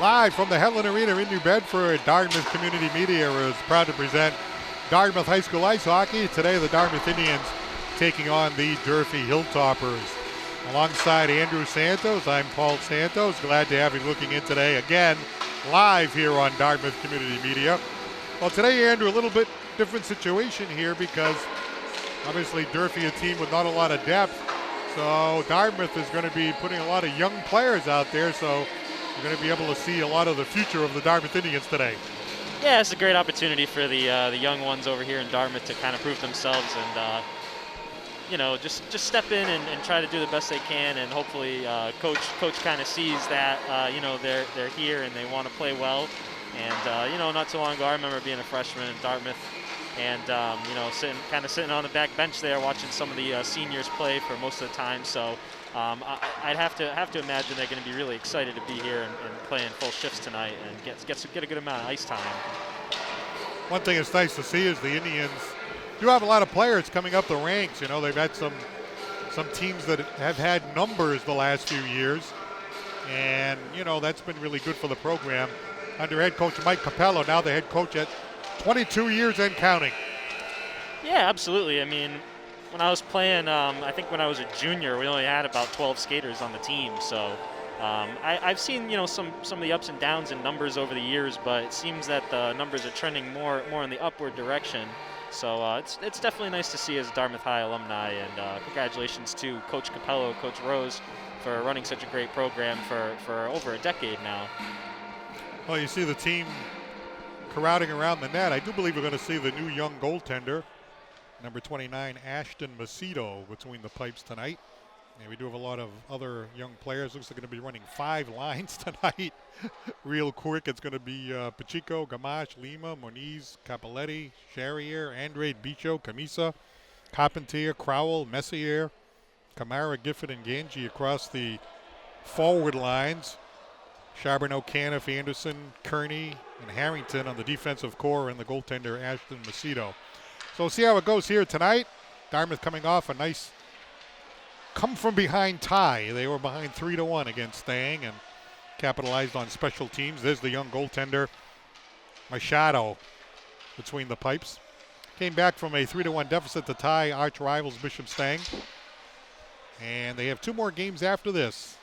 Live from the Headland Arena in New Bedford, Dartmouth Community Media is proud to present Dartmouth High School Ice Hockey. Today, the Dartmouth Indians taking on the Durfee Hilltoppers. Alongside Andrew Santos, I'm Paul Santos. Glad to have you looking in today again, live here on Dartmouth Community Media. Well, today, Andrew, a little bit different situation here because obviously Durfee, a team with not a lot of depth. So Dartmouth is going to be putting a lot of young players out there. So you're going to be able to see a lot of the future of the Dartmouth Indians today. Yeah, it's a great opportunity for the young ones over here in Dartmouth to kind of prove themselves and, just step in and try to do the best they can. And hopefully Coach kind of sees that, they're here and they want to play well. And, not too long ago, I remember being a freshman in Dartmouth and, sitting on the back bench there watching some of the seniors play for most of the time. So I'd have to imagine they're going to be really excited to be here and playing full shifts tonight and get a good amount of ice time. One thing that's nice to see is the Indians do have a lot of players coming up the ranks. You know, they've had some teams that have had numbers the last few years, and that's been really good for the program. Under head coach Mike Capello, now the head coach at 22 years and counting. Yeah, absolutely. I mean, when I was playing, I think when I was a junior, we only had about 12 skaters on the team. So I've seen, some of the ups and downs in numbers over the years, but it seems that the numbers are trending more in the upward direction. So it's definitely nice to see as a Dartmouth High alumni, and congratulations to Coach Capello, Coach Rose, for running such a great program for over a decade now. Well, you see the team crowding around the net. I do believe we're going to see the new young goaltender, number 29, Ashton Macedo, between the pipes tonight. And we do have a lot of other young players. Looks like they're going to be running 5 lines tonight. Real quick, it's going to be Pacheco, Gamache, Lima, Moniz, Capoletti, Charrier, Andrade, Bicho, Camisa, Carpentier, Crowell, Messier, Camara, Gifford, and Ganji across the forward lines. Charbonneau, Caniff, Anderson, Kearney, and Harrington on the defensive core, and the goaltender, Ashton Macedo. So we'll see how it goes here tonight. Dartmouth coming off a nice come-from-behind tie. They were behind 3-1 against Stang and capitalized on special teams. There's the young goaltender, Machado, between the pipes. Came back from a 3-1 deficit to tie arch rivals Bishop Stang. And they have 2 more games after this.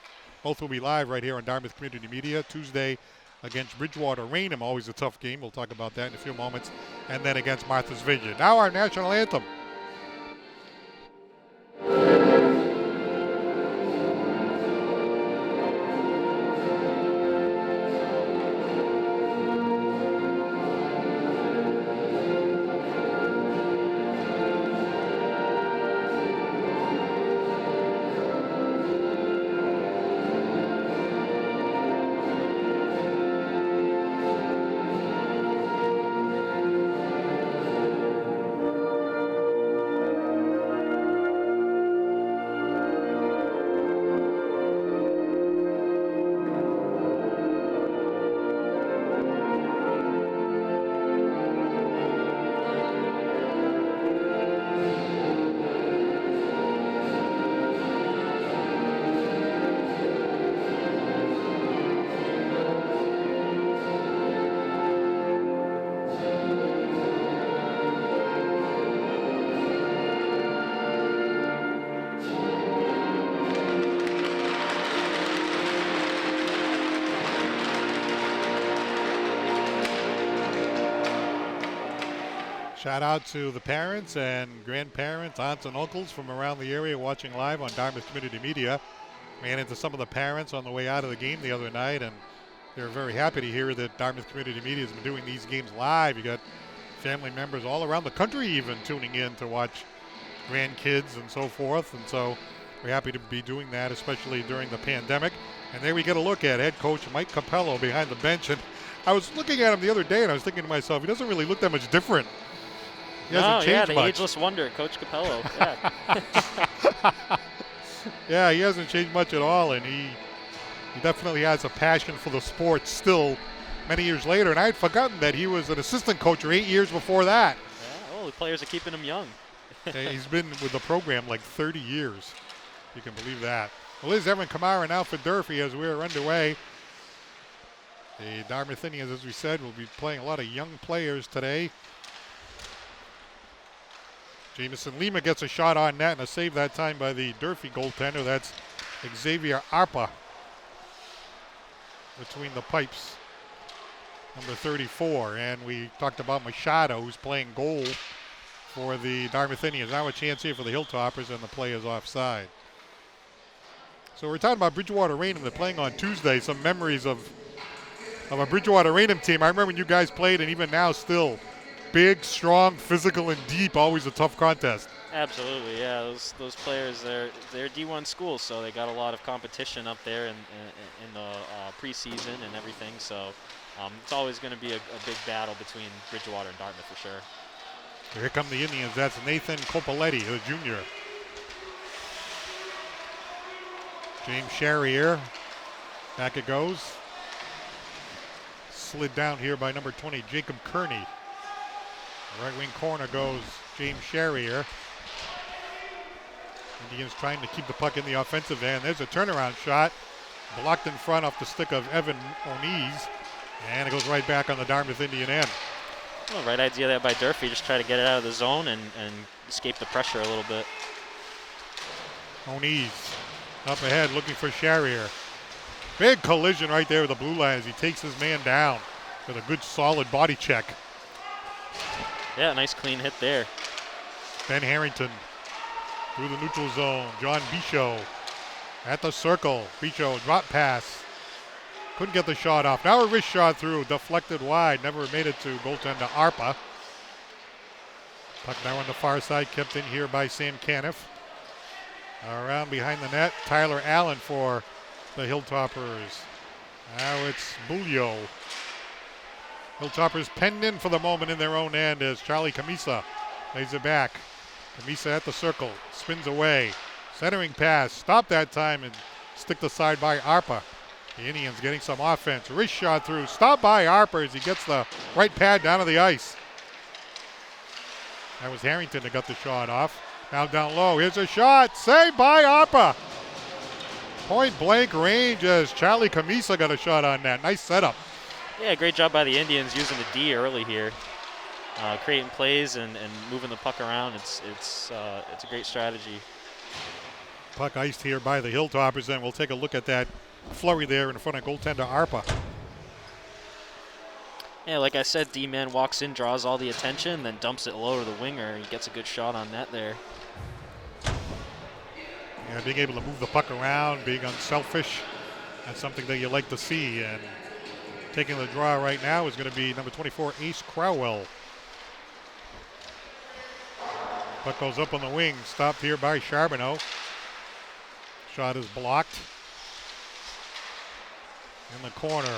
Both will be live right here on Dartmouth Community Media. Tuesday against Bridgewater Raynham, always a tough game. We'll talk about that in a few moments. And then against Martha's Vineyard. Now our national anthem. Shout out to the parents and grandparents, aunts and uncles from around the area watching live on Dartmouth Community Media. Ran into some of the parents on the way out of the game the other night, and they're very happy to hear that Dartmouth Community Media has been doing these games live. You got family members all around the country even tuning in to watch grandkids and so forth, and so we're happy to be doing that, especially during the pandemic. And there we get a look at head coach Mike Capello behind the bench, and I was looking at him the other day, and I was thinking to myself, he doesn't really look that much different. He hasn't changed the much. ageless wonder, Coach Capello. Yeah. Yeah, he hasn't changed much at all, and he definitely has a passion for the sport still many years later. And I had forgotten that he was an assistant coach for 8 years before that. Yeah, well, the players are keeping him young. He's been with the program like 30 years. You can believe that. Well, Liz Evan Kamara now for Durfee as we're underway The Dartmouth Indians, as we said, will be playing a lot of young players today. Jamison Lima gets a shot on net and a save that time by the Durfee goaltender. That's Xavier Arpa between the pipes, number 34. And we talked about Machado, who's playing goal for the Dartmouth Indians. Now a chance here for the Hilltoppers, and the play is offside. So we're talking about Bridgewater Raynham. They're playing on Tuesday. Some memories of a Bridgewater Raynham team. I remember when you guys played, and even now still big, strong, physical, and deep. Always a tough contest. Absolutely, yeah. Those players, they're D1 schools, so they got a lot of competition up there in the preseason and everything. So it's always going to be a big battle between Bridgewater and Dartmouth for sure. Here come the Indians. That's Nathan Copoletti, the junior. James Charrier. Back it goes. Slid down here by number 20, Jacob Kearney. Right wing corner goes James Charrier. Indians trying to keep the puck in the offensive end. There's a turnaround shot. Blocked in front off the stick of Evan O'Nees. And it goes right back on the Dartmouth Indian end. Well, right idea there by Durfee. Just try to get it out of the zone and escape the pressure a little bit. O'Nees up ahead looking for Charrier. Big collision right there with the blue line as he takes his man down with a good solid body check. Yeah, nice clean hit there. Ben Harrington through the neutral zone. John Bichot at the circle. Bichot drop pass. Couldn't get the shot off. Now a wrist shot through, deflected wide. Never made it to goaltender Arpa. Puck now on the far side, kept in here by Sam Caniff. Around behind the net, Tyler Allen for the Hilltoppers. Now it's Bulio. Hilltoppers penned in for the moment in their own end as Charlie Camisa lays it back. Camisa at the circle, spins away. Centering pass, stop that time and stick the side by Arpa. The Indians getting some offense. Wrist shot through, stopped by Arpa as he gets the right pad down to the ice. That was Harrington that got the shot off. Now down low, here's a shot, saved by Arpa. Point blank range as Charlie Camisa got a shot on that. Nice setup. Yeah, great job by the Indians using the D early here. Creating plays and moving the puck around. It's a great strategy. Puck iced here by the Hilltoppers, and we'll take a look at that flurry there in front of goaltender Arpa. Yeah, like I said, D-man walks in, draws all the attention, then dumps it low to the winger. He gets a good shot on net there. Yeah, being able to move the puck around, being unselfish, that's something that you like to see. And taking the draw right now is going to be number 24, Ace Crowell. Puck goes up on the wing, stopped here by Charbonneau. Shot is blocked. In the corner,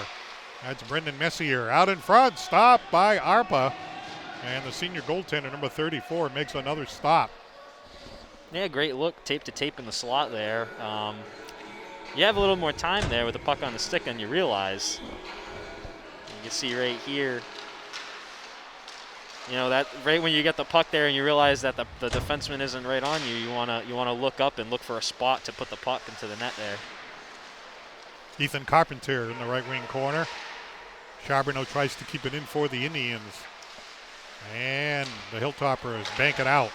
that's Brendan Messier. Out in front, stopped by Arpa. And the senior goaltender, number 34, makes another stop. Yeah, great look, tape to tape in the slot there. You have a little more time there with the puck on the stick than you realize. You can see right here, you know, that right when you get the puck there and you realize that the defenseman isn't right on you, you wanna look up and look for a spot to put the puck into the net there. Ethan Carpenter in the right wing corner. Charbonneau tries to keep it in for the Indians. And the Hilltoppers bank it out.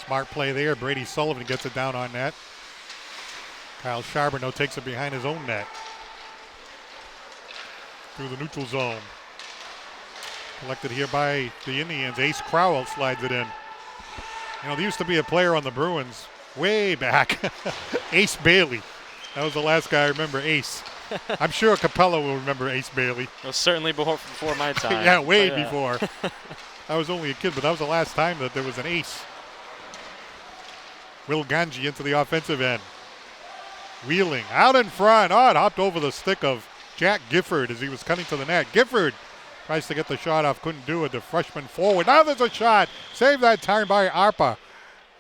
Smart play there. Brady Sullivan gets it down on net. Kyle Charbonneau takes it behind his own net. Through the neutral zone. Collected here by the Indians. Ace Crowell slides it in. You know, there used to be a player on the Bruins way back. Ace Bailey. That was the last guy I remember, Ace. I'm sure Capella will remember Ace Bailey. It was certainly before my time. Yeah, way before. I was only a kid, but that was the last time that there was an Ace. Will Ganji into the offensive end. Wheeling out in front. Oh, it hopped over the stick of Jack Gifford as he was cutting to the net. Gifford tries to get the shot off, couldn't do it. The freshman forward. Now there's a shot. Saved that time by Arpa.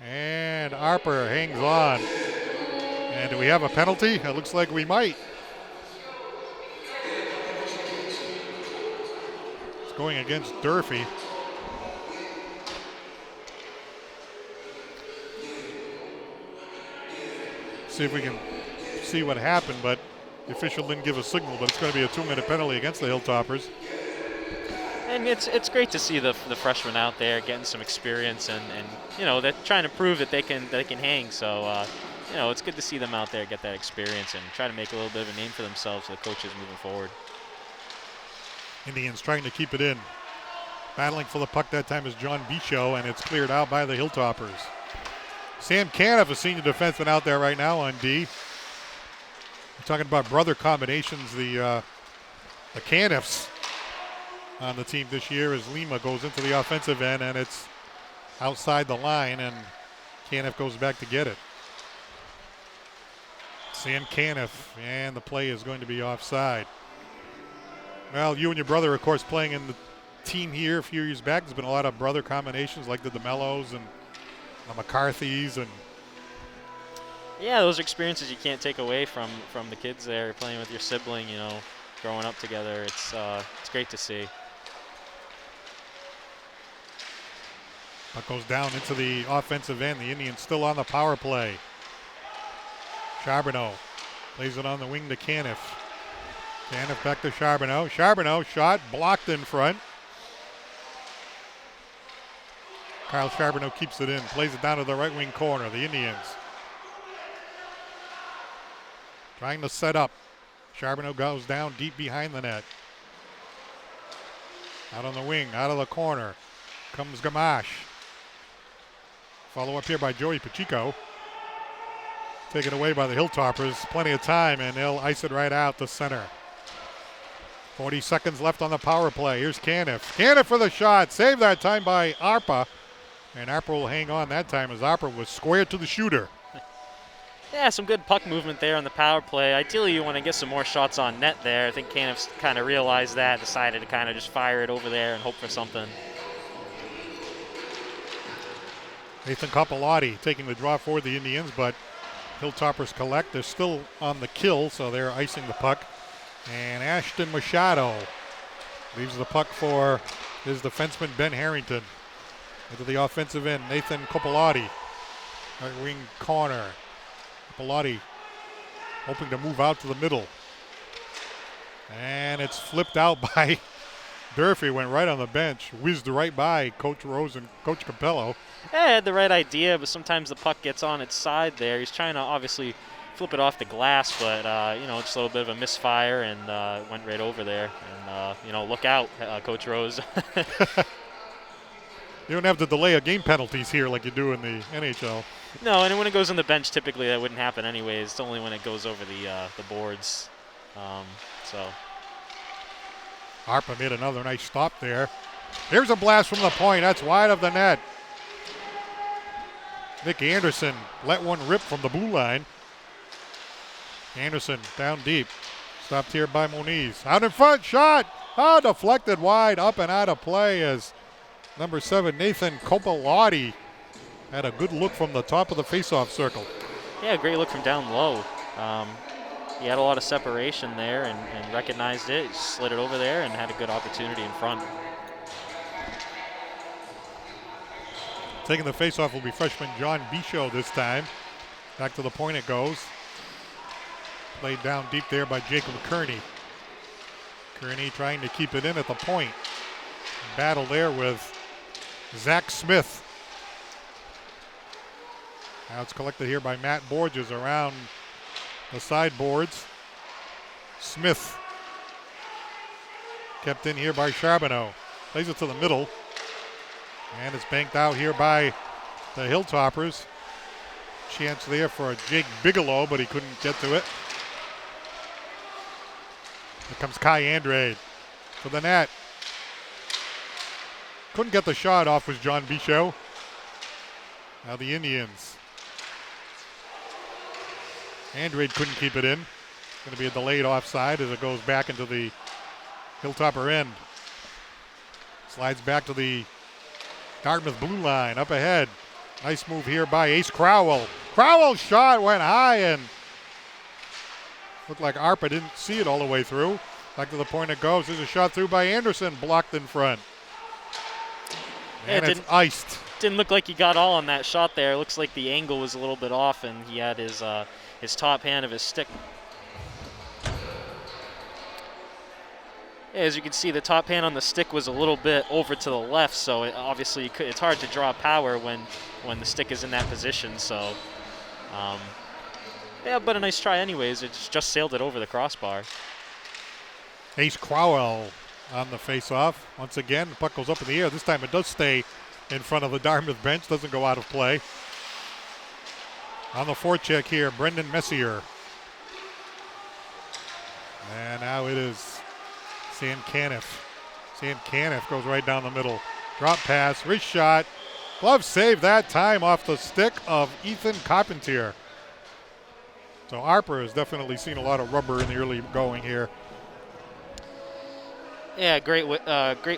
And Arpa hangs on. And do we have a penalty? It looks like we might. It's going against Durfee. See if we can see what happened, but The official didn't give a signal, but it's going to be a 2-minute penalty against the Hilltoppers. And it's great to see the freshmen out there getting some experience, and they're trying to prove that they can hang. So it's good to see them out there get that experience and try to make a little bit of a name for themselves for the coaches moving forward. Indians trying to keep it in. Battling for the puck that time is John Bichot, and it's cleared out by the Hilltoppers. Sam Caniff, a senior defenseman out there right now on D. We're talking about brother combinations. The Caniffs on the team this year as Lima goes into the offensive end, and it's outside the line, and Caniff goes back to get it. Sam Caniff, and the play is going to be offside. Well, you and your brother, of course, playing in the team here a few years back. There's been a lot of brother combinations like the DeMellos and the McCarthys. And yeah, those are experiences you can't take away from the kids there, playing with your sibling, growing up together. It's great to see. Puck goes down into the offensive end. The Indians still on the power play. Charbonneau plays it on the wing to Caniff. Caniff back to Charbonneau. Charbonneau shot blocked in front. Kyle Charbonneau keeps it in, plays it down to the right wing corner. The Indians trying to set up. Charbonneau goes down deep behind the net. Out on the wing, out of the corner comes Gamache. Follow up here by Joey Pacheco. Taken away by the Hilltoppers. Plenty of time, and they'll ice it right out to center. 40 seconds left on the power play. Here's Caniff. Caniff for the shot. Saved that time by Arpa. And Arpa will hang on that time as Arpa was square to the shooter. Yeah, some good puck movement there on the power play. Ideally, you want to get some more shots on net there. I think Caniff kind of realized that, decided to kind of just fire it over there and hope for something. Nathan Coppolotti taking the draw for the Indians, but Hilltoppers collect. They're still on the kill, so they're icing the puck. And Ashton Machado leaves the puck for his defenseman Ben Harrington. Into the offensive end, Nathan Coppolotti. Right wing corner. Coppolotti hoping to move out to the middle. And it's flipped out by Durfee, went right on the bench, whizzed right by Coach Rose and Coach Capello. Yeah, he had the right idea, but sometimes the puck gets on its side there. He's trying to obviously flip it off the glass, but just a little bit of a misfire and went right over there. And look out, Coach Rose. You don't have the delay of game penalties here like you do in the NHL. No, and when it goes on the bench, typically that wouldn't happen anyways. It's only when it goes over the boards. Arpa made another nice stop there. Here's a blast from the point. That's wide of the net. Nick Anderson let one rip from the blue line. Anderson down deep. Stopped here by Moniz. Out in front, shot. Deflected wide, up and out of play as number 7, Nathan Coppolotti, had a good look from the top of the faceoff circle. Yeah, great look from down low. He had a lot of separation there and recognized it, slid it over there, and had a good opportunity in front. Taking the faceoff will be freshman John Bichot this time. Back to the point it goes. Played down deep there by Jacob Kearney. Kearney trying to keep it in at the point. Battle there with Zach Smith. Now it's collected here by Matt Borges around the sideboards. Smith kept in here by Charbonneau. Plays it to the middle. And it's banked out here by the Hilltoppers. Chance there for Jake Bigelow, but he couldn't get to it. Here comes Kai Andrade for the net. Couldn't get the shot off was John Bichot. Now the Indians. Andrade couldn't keep it in. Going to be a delayed offside as it goes back into the Hilltopper end. Slides back to the Dartmouth blue line up ahead. Nice move here by Ace Crowell. Crowell's shot went high and looked like Arpa didn't see it all the way through. Back to the point it goes. There's a shot through by Anderson, blocked in front. And it's iced. Didn't look like he got all on that shot there. Looks like the angle was a little bit off and he had his top hand of his stick. As you can see, the top hand on the stick was a little bit over to the left, so obviously it's hard to draw power when the stick is in that position. So, yeah, but a nice try anyways. It just sailed it over the crossbar. Ace Crowell on the face-off. Once again, the puck goes up in the air. This time it does stay in front of the Dartmouth bench. Doesn't go out of play. On the forecheck here, Brendan Messier. And now it is Sam Caniff. Sam Caniff goes right down the middle. Drop pass, wrist shot. Glove save that time off the stick of Ethan Carpentier. So Harper has definitely seen a lot of rubber in the early going here. Yeah, great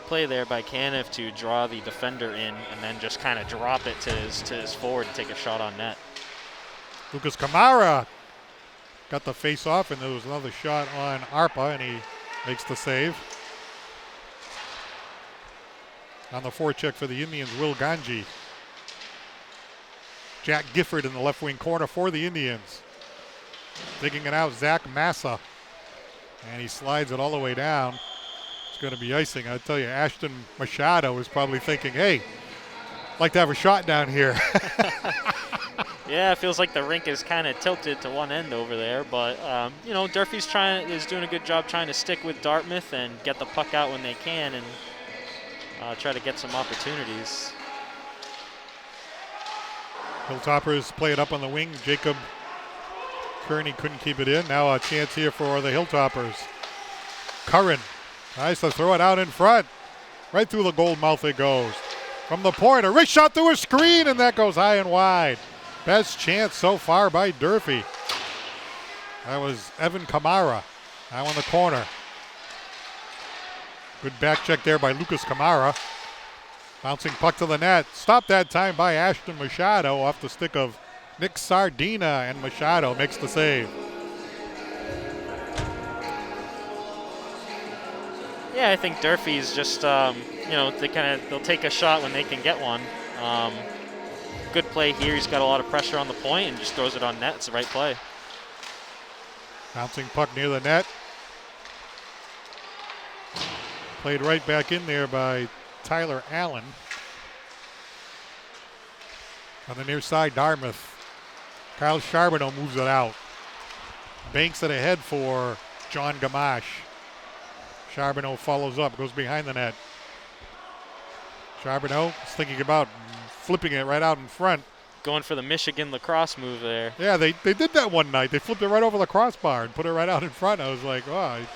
play there by Caniff to draw the defender in and then just kind of drop it to his forward to take a shot on net. Lucas Kamara got the face off, and there was another shot on Arpa, and he makes the save. On the forecheck for the Indians, Will Ganji. Jack Gifford in the left wing corner for the Indians. Digging it out, Zach Massa. And he slides it all the way down. It's going to be icing. I tell you, Ashton Machado is probably thinking, hey, I'd like to have a shot down here. Yeah, it feels like the rink is kind of tilted to one end over there, but you know, Durfee's is doing a good job trying to stick with Dartmouth and get the puck out when they can and try to get some opportunities. Hilltoppers play it up on the wing. Jacob Kearney couldn't keep it in. Now a chance here for the Hilltoppers. Curran tries to throw it out in front. Right through the gold mouth it goes. From the point, a wrist shot through a screen, and that goes high and wide. Best chance so far by Durfee. That was Evan Kamara now in the corner. Good back check there by Lucas Kamara. Bouncing puck to the net. Stopped that time by Ashton Machado off the stick of Nick Sardina, and Machado makes the save. Yeah, I think Durfee's just, you know, they'll take a shot when they can get one. Good play here. He's got a lot of pressure on the point and just throws it on net. It's the right play. Bouncing puck near the net. Played right back in there by Tyler Allen. On the near side, Dartmouth. Kyle Charbonneau moves it out. Banks it ahead for John Gamache. Charbonneau follows up, goes behind the net. Charbonneau is thinking about flipping it right out in front. Going for the Michigan lacrosse move there. Yeah, they did that one night. They flipped it right over the crossbar and put it right out in front. I was like, oh, I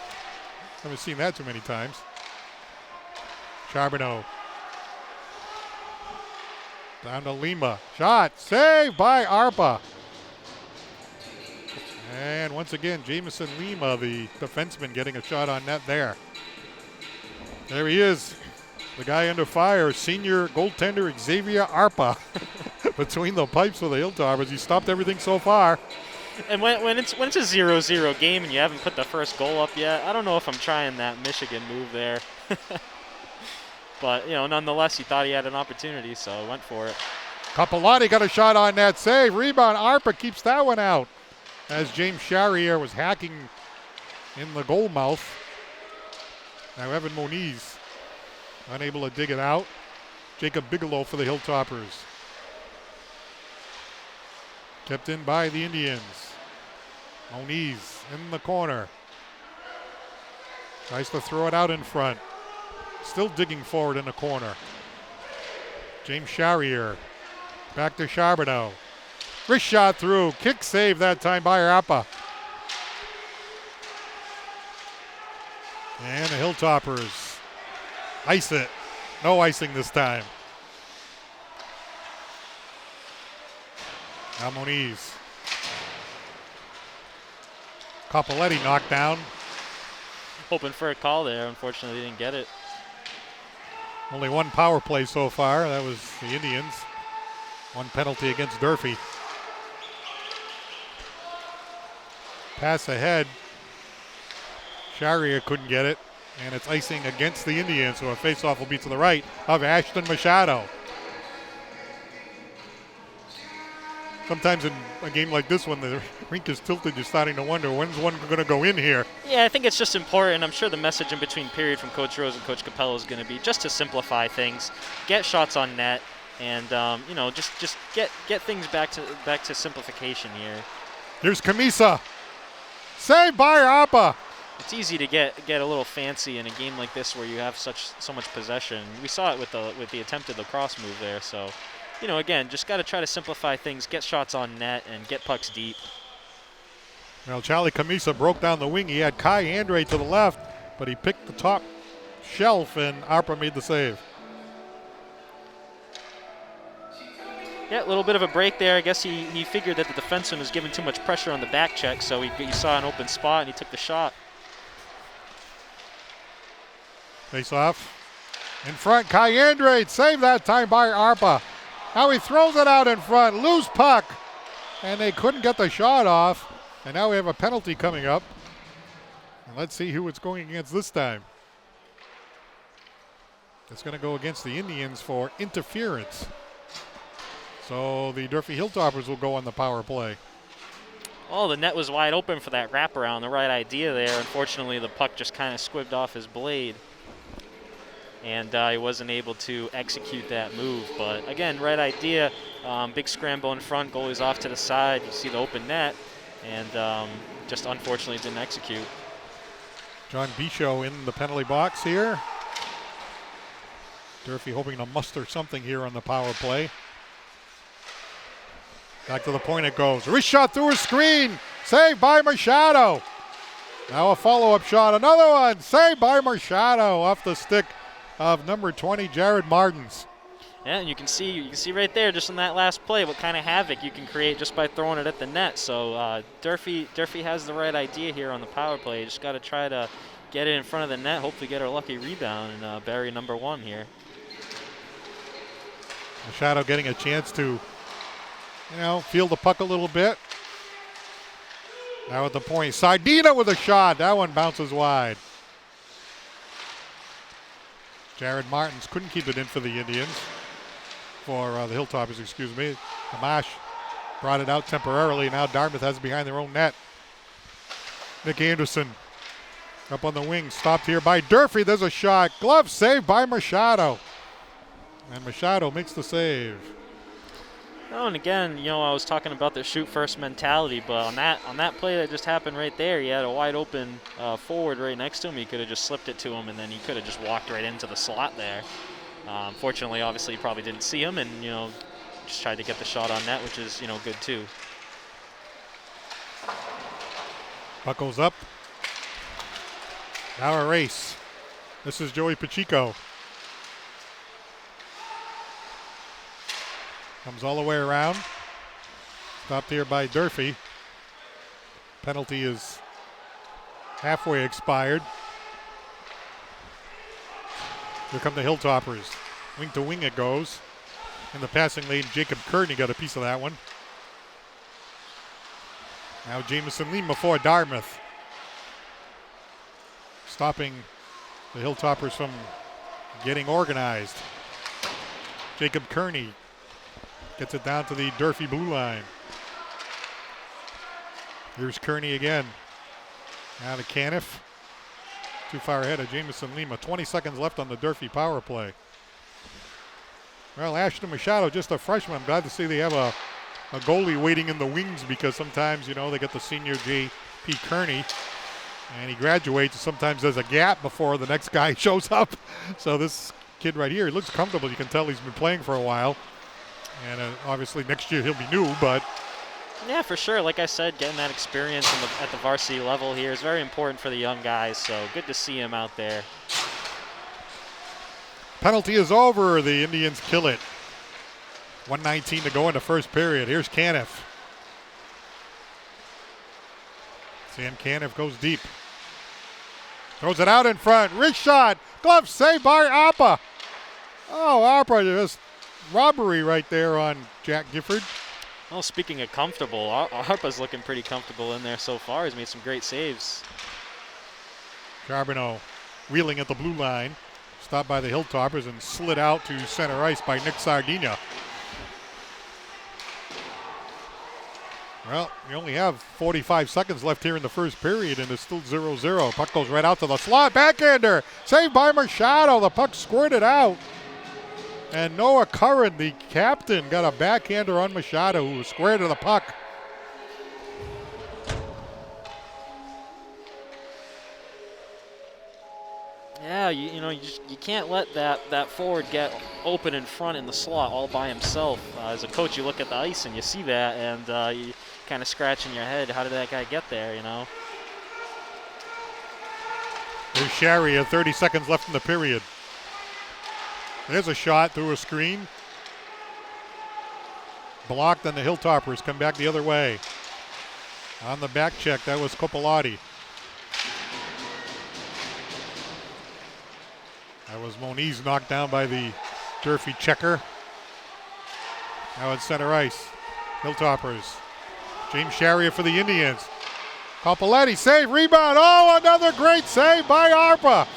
haven't seen that too many times. Charbonneau. Down to Lima. Shot. Saved by Arpa. And once again, Jamison Lima, the defenseman, getting a shot on net there. There he is. The guy under fire, senior goaltender Xavier Arpa. Between the pipes for the Hilltoppers. He stopped everything so far. And when it's a 0-0 game and you haven't put the first goal up yet, I don't know if I'm trying that Michigan move there. But, you know, nonetheless, he thought he had an opportunity, so went for it. Capellotti got a shot on that save. Rebound. Arpa keeps that one out. As James Charrier was hacking in the goal mouth. Now Evan Moniz unable to dig it out. Jacob Bigelow for the Hilltoppers. Kept in by the Indians. Moniz in the corner. Tries to throw it out in front. Still digging forward in the corner. James Charrier. Back to Charbonneau. Wrist shot through. Kick save that time by Arpa. And the Hilltoppers ice it. No icing this time. Now Moniz. Capellotti knocked down. Hoping for a call there. Unfortunately, didn't get it. Only one power play so far. That was the Indians. One penalty against Durfee. Pass ahead. Charrier couldn't get it. And it's icing against the Indians, so a faceoff will be to the right of Ashton Machado. sometimes in a game like this, when the rink is tilted, you're starting to wonder, when's one going to go in here? Yeah, I think it's just important. I'm sure the message in between period from Coach Rose and Coach Capello is going to be just to simplify things, get shots on net, and just get things back to simplification here. Here's Camisa. Saved by Arpa. It's easy to get a little fancy in a game like this where you have so much possession. We saw it with the attempted lacrosse move there. So, again, just got to try to simplify things, get shots on net, and get pucks deep. Well, Charlie Camisa broke down the wing. He had Kai Andre to the left, but he picked the top shelf, and Arpa made the save. Yeah, a little bit of a break there. I guess he figured that the defenseman was giving too much pressure on the back check, so he saw an open spot, and he took the shot. Face off. In front, Kai Andre, saved that time by Arpa. Now he throws it out in front, loose puck, and they couldn't get the shot off. And now we have a penalty coming up. And let's see who it's going against this time. It's going to go against the Indians for interference. So the Durfee Hilltoppers will go on the power play. Oh, the net was wide open for that wraparound. The right idea there. Unfortunately, the puck just kind of squibbed off his blade. And he wasn't able to execute that move. But again, right idea. Big scramble in front, goalie's off to the side. You see the open net. And just unfortunately didn't execute. John Bichot in the penalty box here. Durfee hoping to muster something here on the power play. Back to the point it goes. Wrist shot through a screen. Saved by Machado. Now a follow-up shot. Another one. Saved by Machado off the stick of number 20, Jared Martins. Yeah, and you can see right there, just in that last play, what kind of havoc you can create just by throwing it at the net. So Durfee has the right idea here on the power play. You just got to try to get it in front of the net, hopefully get a lucky rebound and bury number 1 here. Machado getting a chance to, feel the puck a little bit. Now at the point, Sardina with a shot. That one bounces wide. Jared Martins couldn't keep it in for the Indians. For the Hilltoppers, excuse me. Amash brought it out temporarily. Now Dartmouth has it behind their own net. Nick Anderson up on the wing. Stopped here by Durfee. There's a shot. Glove saved by Machado. And Machado makes the save. Oh, and again, I was talking about the shoot first mentality, but on that play that just happened right there, he had a wide open forward right next to him. He could have just slipped it to him, and then he could have just walked right into the slot there. Fortunately, obviously, he probably didn't see him, and just tried to get the shot on net, which is good too. Puck goes up. Now a race. This is Joey Pacheco. Comes all the way around. Stopped here by Durfee. Penalty is halfway expired. Here come the Hilltoppers. Wing to wing it goes. In the passing lane, Jacob Kearney got a piece of that one. Now Jamison Lima for Dartmouth. Stopping the Hilltoppers from getting organized. Jacob Kearney gets it down to the Durfee blue line. Here's Kearney again. Now to Caniff. Too far ahead of Jamison Lima. 20 seconds left on the Durfee power play. Well, Ashton Machado, just a freshman. I'm glad to see they have a goalie waiting in the wings because sometimes, they get the senior J.P. Kearney and he graduates. Sometimes there's a gap before the next guy shows up. So this kid right here, he looks comfortable. You can tell he's been playing for a while. And obviously next year he'll be new, but... Yeah, for sure. Like I said, getting that experience at the varsity level here is very important for the young guys, so good to see him out there. Penalty is over. The Indians kill it. 1:19 to go in the first period. Here's Caniff. Sam Caniff goes deep. Throws it out in front. Wrist shot. Glove saved by Arpa. Oh, Arpa just robbery right there on Jack Gifford. Well, speaking of comfortable, Arpa's looking pretty comfortable in there so far. He's made some great saves. Charbonneau wheeling at the blue line. Stopped by the Hilltoppers and slid out to center ice by Nick Sardina. Well, you only have 45 seconds left here in the first period, and it's still 0-0. Puck goes right out to the slot. Backhander, saved by Machado. The puck squirted out. And Noah Curran, the captain, got a backhander on Machado, who was square to the puck. Yeah, you can't let that forward get open in front in the slot all by himself. As a coach, you look at the ice and you see that, and you kind of scratching your head, how did that guy get there, There's Sharia, 30 seconds left in the period. There's a shot through a screen. Blocked, and the Hilltoppers come back the other way. On the back check, that was Coppola. That was Moniz knocked down by the Durfee checker. Now it's center ice. Hilltoppers. James Sharia for the Indians. Coppola, save, rebound. Oh, another great save by Arpa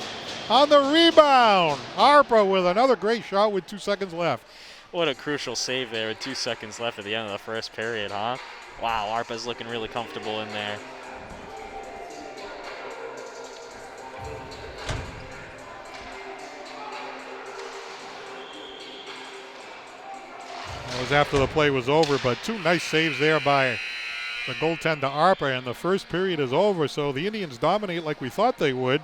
on the rebound. Arpa with another great shot with 2 seconds left. What a crucial save there with 2 seconds left at the end of the first period, huh? Wow, Arpa's looking really comfortable in there. That was after the play was over, but 2 nice saves there by the goaltender Arpa, and the first period is over, so the Indians dominate like we thought they would.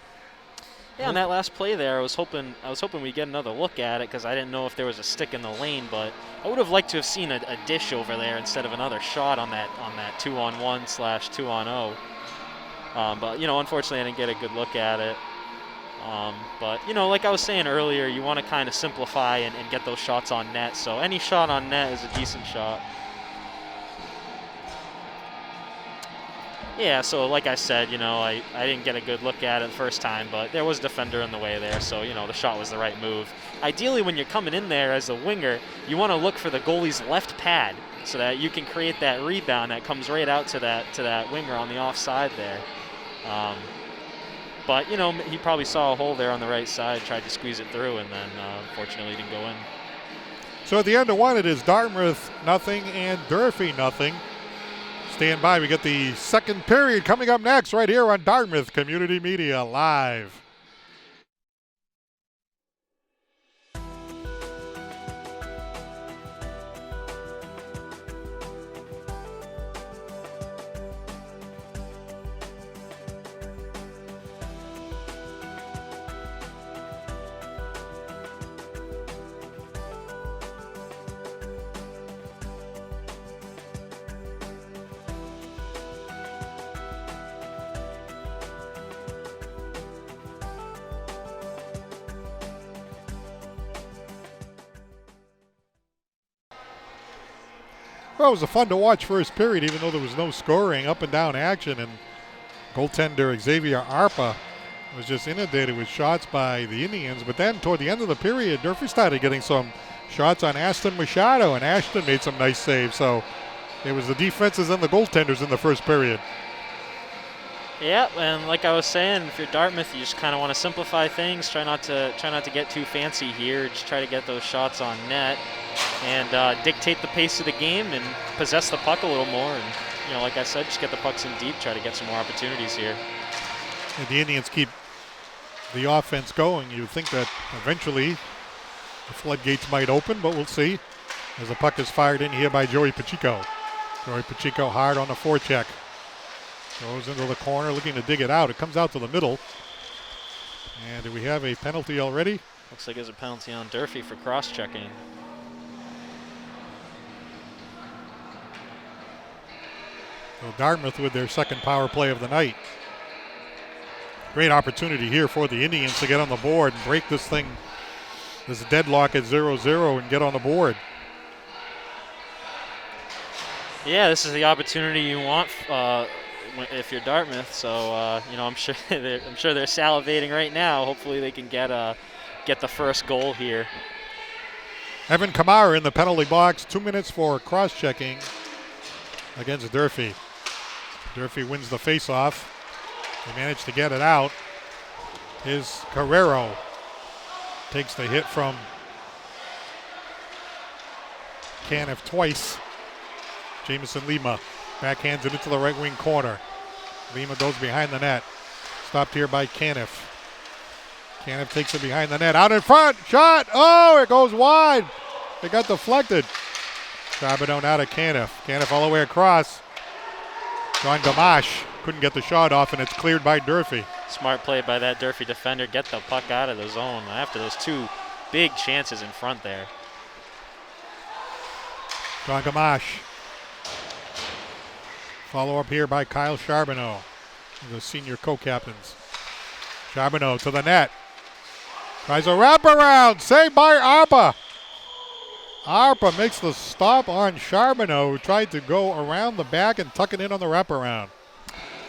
Yeah, on that last play there, I was hoping we'd get another look at it because I didn't know if there was a stick in the lane, but I would have liked to have seen a dish over there instead of another shot on that 2-on-1/2-on-0. But unfortunately, I didn't get a good look at it. But like I was saying earlier, you want to kind of simplify and get those shots on net. So any shot on net is a decent shot. Yeah, so like I said, I didn't get a good look at it the first time, but there was a defender in the way there, so, the shot was the right move. Ideally, when you're coming in there as a winger, you want to look for the goalie's left pad so that you can create that rebound that comes right out to that winger on the offside there. But, he probably saw a hole there on the right side, tried to squeeze it through, and then unfortunately didn't go in. So at the end of one, it is Dartmouth nothing and Durfee nothing. Stand by. We get the second period coming up next right here on Dartmouth Community Media Live. Well, it was a fun to watch first period, even though there was no scoring, up and down action, and goaltender Xavier Arpa was just inundated with shots by the Indians. But then toward the end of the period, Durfee started getting some shots on Ashton Machado, and Ashton made some nice saves. So it was the defenses and the goaltenders in the first period. Yeah, and like I was saying, if you're Dartmouth, you just kind of want to simplify things. Try not to get too fancy here. Just try to get those shots on net and dictate the pace of the game and possess the puck a little more. And like I said, just get the pucks in deep. Try to get some more opportunities here. And the Indians keep the offense going. You would think that eventually the floodgates might open, but we'll see. As the puck is fired in here by Joey Pacheco. Joey Pacheco hard on the forecheck. Goes into the corner, looking to dig it out. It comes out to the middle. And do we have a penalty already? Looks like there's a penalty on Durfee for cross-checking. So Dartmouth with their second power play of the night. Great opportunity here for the Indians to get on the board and break this thing, this deadlock at 0-0, and get on the board. Yeah, this is the opportunity you want if you're Dartmouth. So I'm sure they're salivating right now. Hopefully they can get the first goal here. Evan Kamara in the penalty box. 2 minutes for cross-checking against Durfee. Durfee wins the face-off. They managed to get it out. His Carrero takes the hit from Caniff twice. Jamison Lima Backhands it into the right wing corner. Lima goes behind the net. Stopped here by Caniff. Caniff takes it behind the net. Out in front. Shot. Oh, it goes wide. It got deflected. Charbonneau now to Caniff. Caniff all the way across. John Gamache couldn't get the shot off, and it's cleared by Durfee. Smart play by that Durfee defender. Get the puck out of the zone after those two big chances in front there. John Gamache. Follow up here by Kyle Charbonneau, the senior co-captains. Charbonneau to the net. Tries a wraparound. Saved by Arpa. Arpa makes the stop on Charbonneau, who tried to go around the back and tuck it in on the wraparound.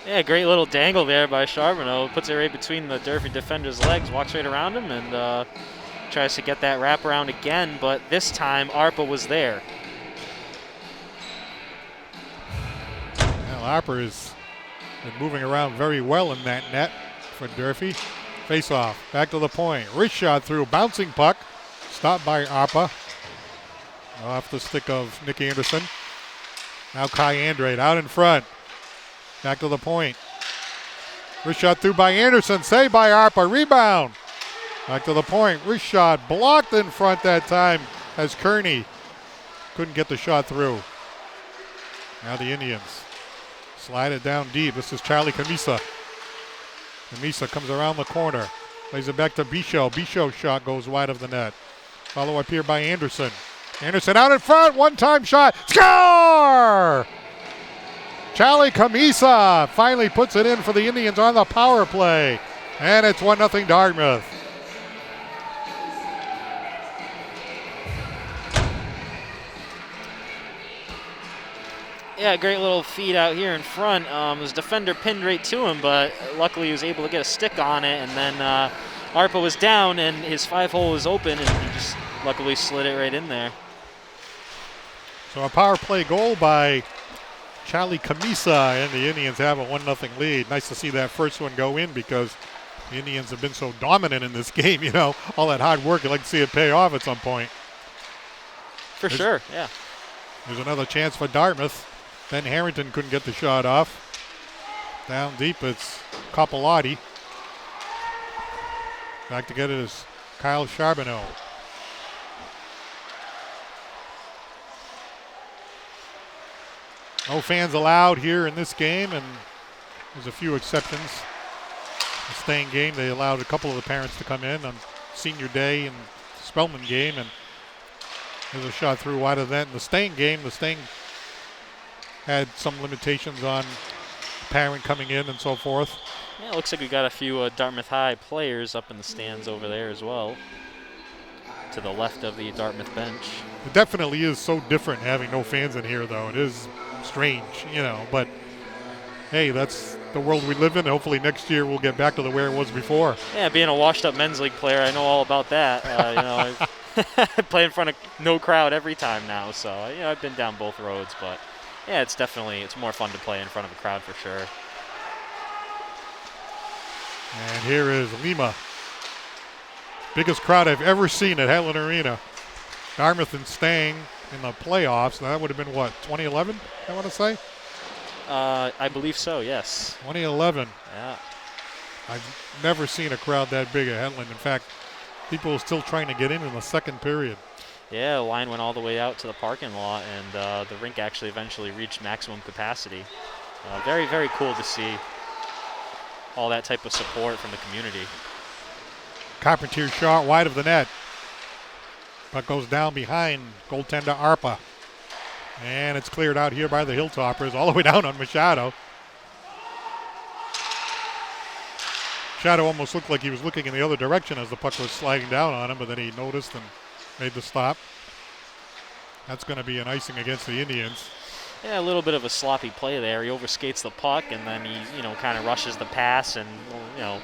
Yeah, great little dangle there by Charbonneau. Puts it right between the Durfee defender's legs, walks right around him, and tries to get that wraparound again, but this time Arpa was there. Well, Arpa has been moving around very well in that net for Durfee. Face off, back to the point. Wrist shot through, bouncing puck. Stopped by Arpa. Off the stick of Nick Anderson. Now Kai Andrade out in front. Back to the point. Wrist shot through by Anderson. Saved by Arpa. Rebound. Back to the point. Wrist shot blocked in front that time as Kearney couldn't get the shot through. Now the Indians slide it down deep. This is Charlie Camisa. Camisa comes around the corner. Plays it back to Bichot. Bichot's shot goes wide of the net. Follow up here by Anderson. Anderson out in front. One-time shot. Score! Charlie Camisa finally puts it in for the Indians on the power play. And it's 1-0 Dartmouth. Yeah, great little feed out here in front. His defender pinned right to him, but luckily he was able to get a stick on it, and then Arpa was down, and his 5-hole was open, and he just luckily slid it right in there. So a power play goal by Charlie Camisa, and the Indians have a 1-0 lead. Nice to see that first one go in because the Indians have been so dominant in this game. You know, all that hard work, you'd like to see it pay off at some point. For sure, yeah. There's another chance for Dartmouth. Ben Harrington couldn't get the shot off. Down deep, it's Coppolotti. Back to get it is Kyle Charbonneau. No fans allowed here in this game, and there's a few exceptions. The Staying game, they allowed a couple of the parents to come in on senior day and Spellman game, and there's a shot through wide of that. In the Staying game, the Staying had some limitations on parent coming in and so forth. Yeah, it looks like we got a few Dartmouth High players up in the stands over there as well, to the left of the Dartmouth bench. It definitely is so different having no fans in here, though. It is strange, you know, but hey, that's the world we live in. Hopefully next year we'll get back to the way it was before. Yeah, being a washed-up men's league player, I know all about that. You know, I play in front of no crowd every time now, so you know I've been down both roads, but yeah, it's more fun to play in front of a crowd for sure. And here is Lima. Biggest crowd I've ever seen at Headland Arena. Dartmouth and Staying in the playoffs. That would have been what, 2011, I want to say? I believe so, yes. 2011. Yeah. I've never seen a crowd that big at Headland. In fact, people were still trying to get in the second period. Yeah, the line went all the way out to the parking lot, and the rink actually eventually reached maximum capacity. Very, very cool to see all that type of support from the community. Carpentier shot wide of the net. Puck goes down behind goaltender Arpa. And it's cleared out here by the Hilltoppers all the way down on Machado. Machado almost looked like he was looking in the other direction as the puck was sliding down on him, but then he noticed and made the stop. That's going to be an icing against the Indians. Yeah, a little bit of a sloppy play there. He overskates the puck, and then he, kind of rushes the pass, and, a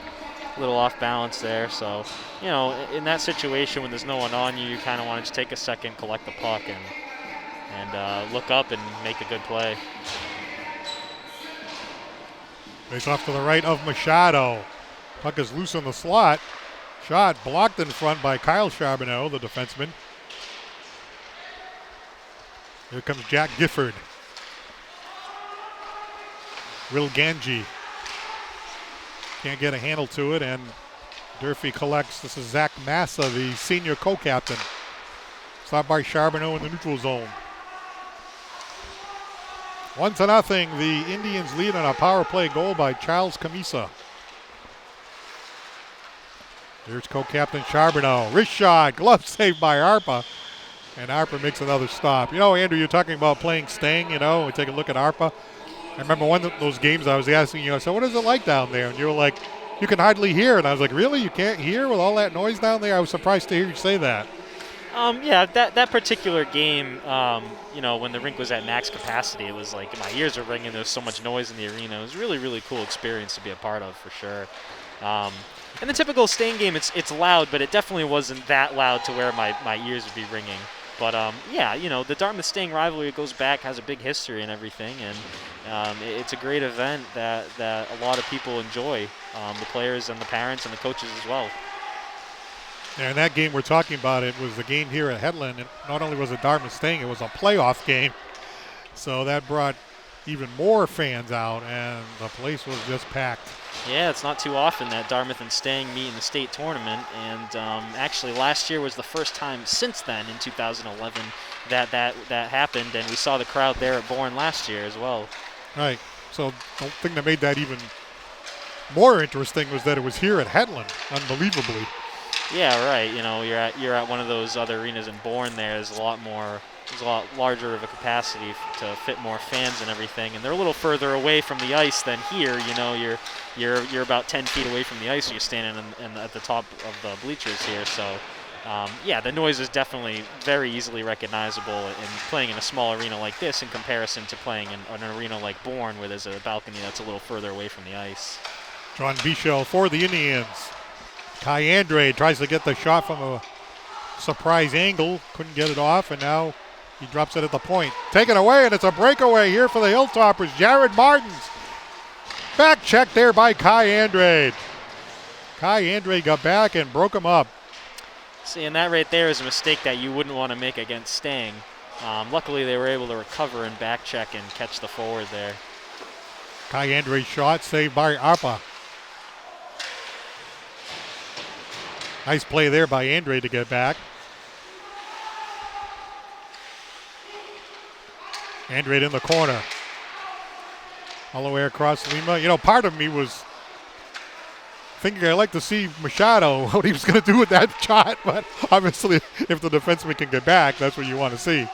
little off balance there. So, in that situation when there's no one on you, you kind of want to just take a second, collect the puck, and look up and make a good play. Face off to the right of Machado. Puck is loose in the slot. Shot blocked in front by Kyle Charbonneau, the defenseman. Here comes Jack Gifford. Will Ganji can't get a handle to it, and Durfee collects. This is Zach Massa, the senior co-captain. Stopped by Charbonneau in the neutral zone. 1-0. The Indians lead on a power play goal by Charles Camisa. Here's co-captain Charbonneau. Wrist shot, glove saved by Arpa. And Arpa makes another stop. You know, Andrew, you're talking about playing Stang, you know, we take a look at Arpa. I remember one of those games I was asking you, I said, what is it like down there? And you were like, you can hardly hear. And I was like, really? You can't hear with all that noise down there? I was surprised to hear you say that. Yeah, that particular game, you know, when the rink was at max capacity, it was like my ears were ringing. There was so much noise in the arena. It was really, really cool experience to be a part of, for sure. And the typical Stain game, it's loud, but it definitely wasn't that loud to where my ears would be ringing. But yeah, you know, the Dartmouth-Stain rivalry goes back, has a big history and everything, and it's a great event that a lot of people enjoy, the players and the parents and the coaches as well. And that game we're talking about, it was the game here at Headland. And not only was it Dartmouth-Stain, it was a playoff game. So that brought even more fans out, and the place was just packed. Yeah, it's not too often that Dartmouth and Stang meet in the state tournament, and actually last year was the first time since then, in 2011, that happened, and we saw the crowd there at Bourne last year as well. Right. So the thing that made that even more interesting was that it was here at Headland, unbelievably. Yeah, right. You know, you're at one of those other arenas in Bourne. There's a lot larger of a capacity to fit more fans and everything, and they're a little further away from the ice than here. You know, you're about 10 feet away from the ice. So you're standing at the top of the bleachers here. So, yeah, the noise is definitely very easily recognizable in playing in a small arena like this in comparison to playing in an arena like Bourne, where there's a balcony that's a little further away from the ice. John Bichel for the Indians. Kai Andre tries to get the shot from a surprise angle. Couldn't get it off, and now he drops it at the point. Taken away, and it's a breakaway here for the Hilltoppers. Jared Martins. Back check there by Kai Andre. Kai Andre got back and broke him up. See, and that right there is a mistake that you wouldn't want to make against Stang. Luckily, they were able to recover and back check and catch the forward there. Kai Andre's shot saved by Arpa. Nice play there by Andre to get back. Andre in the corner. All the way across Lima. You know, part of me was thinking I'd like to see Machado, what he was going to do with that shot. But obviously, if the defenseman can get back, that's what you want to see.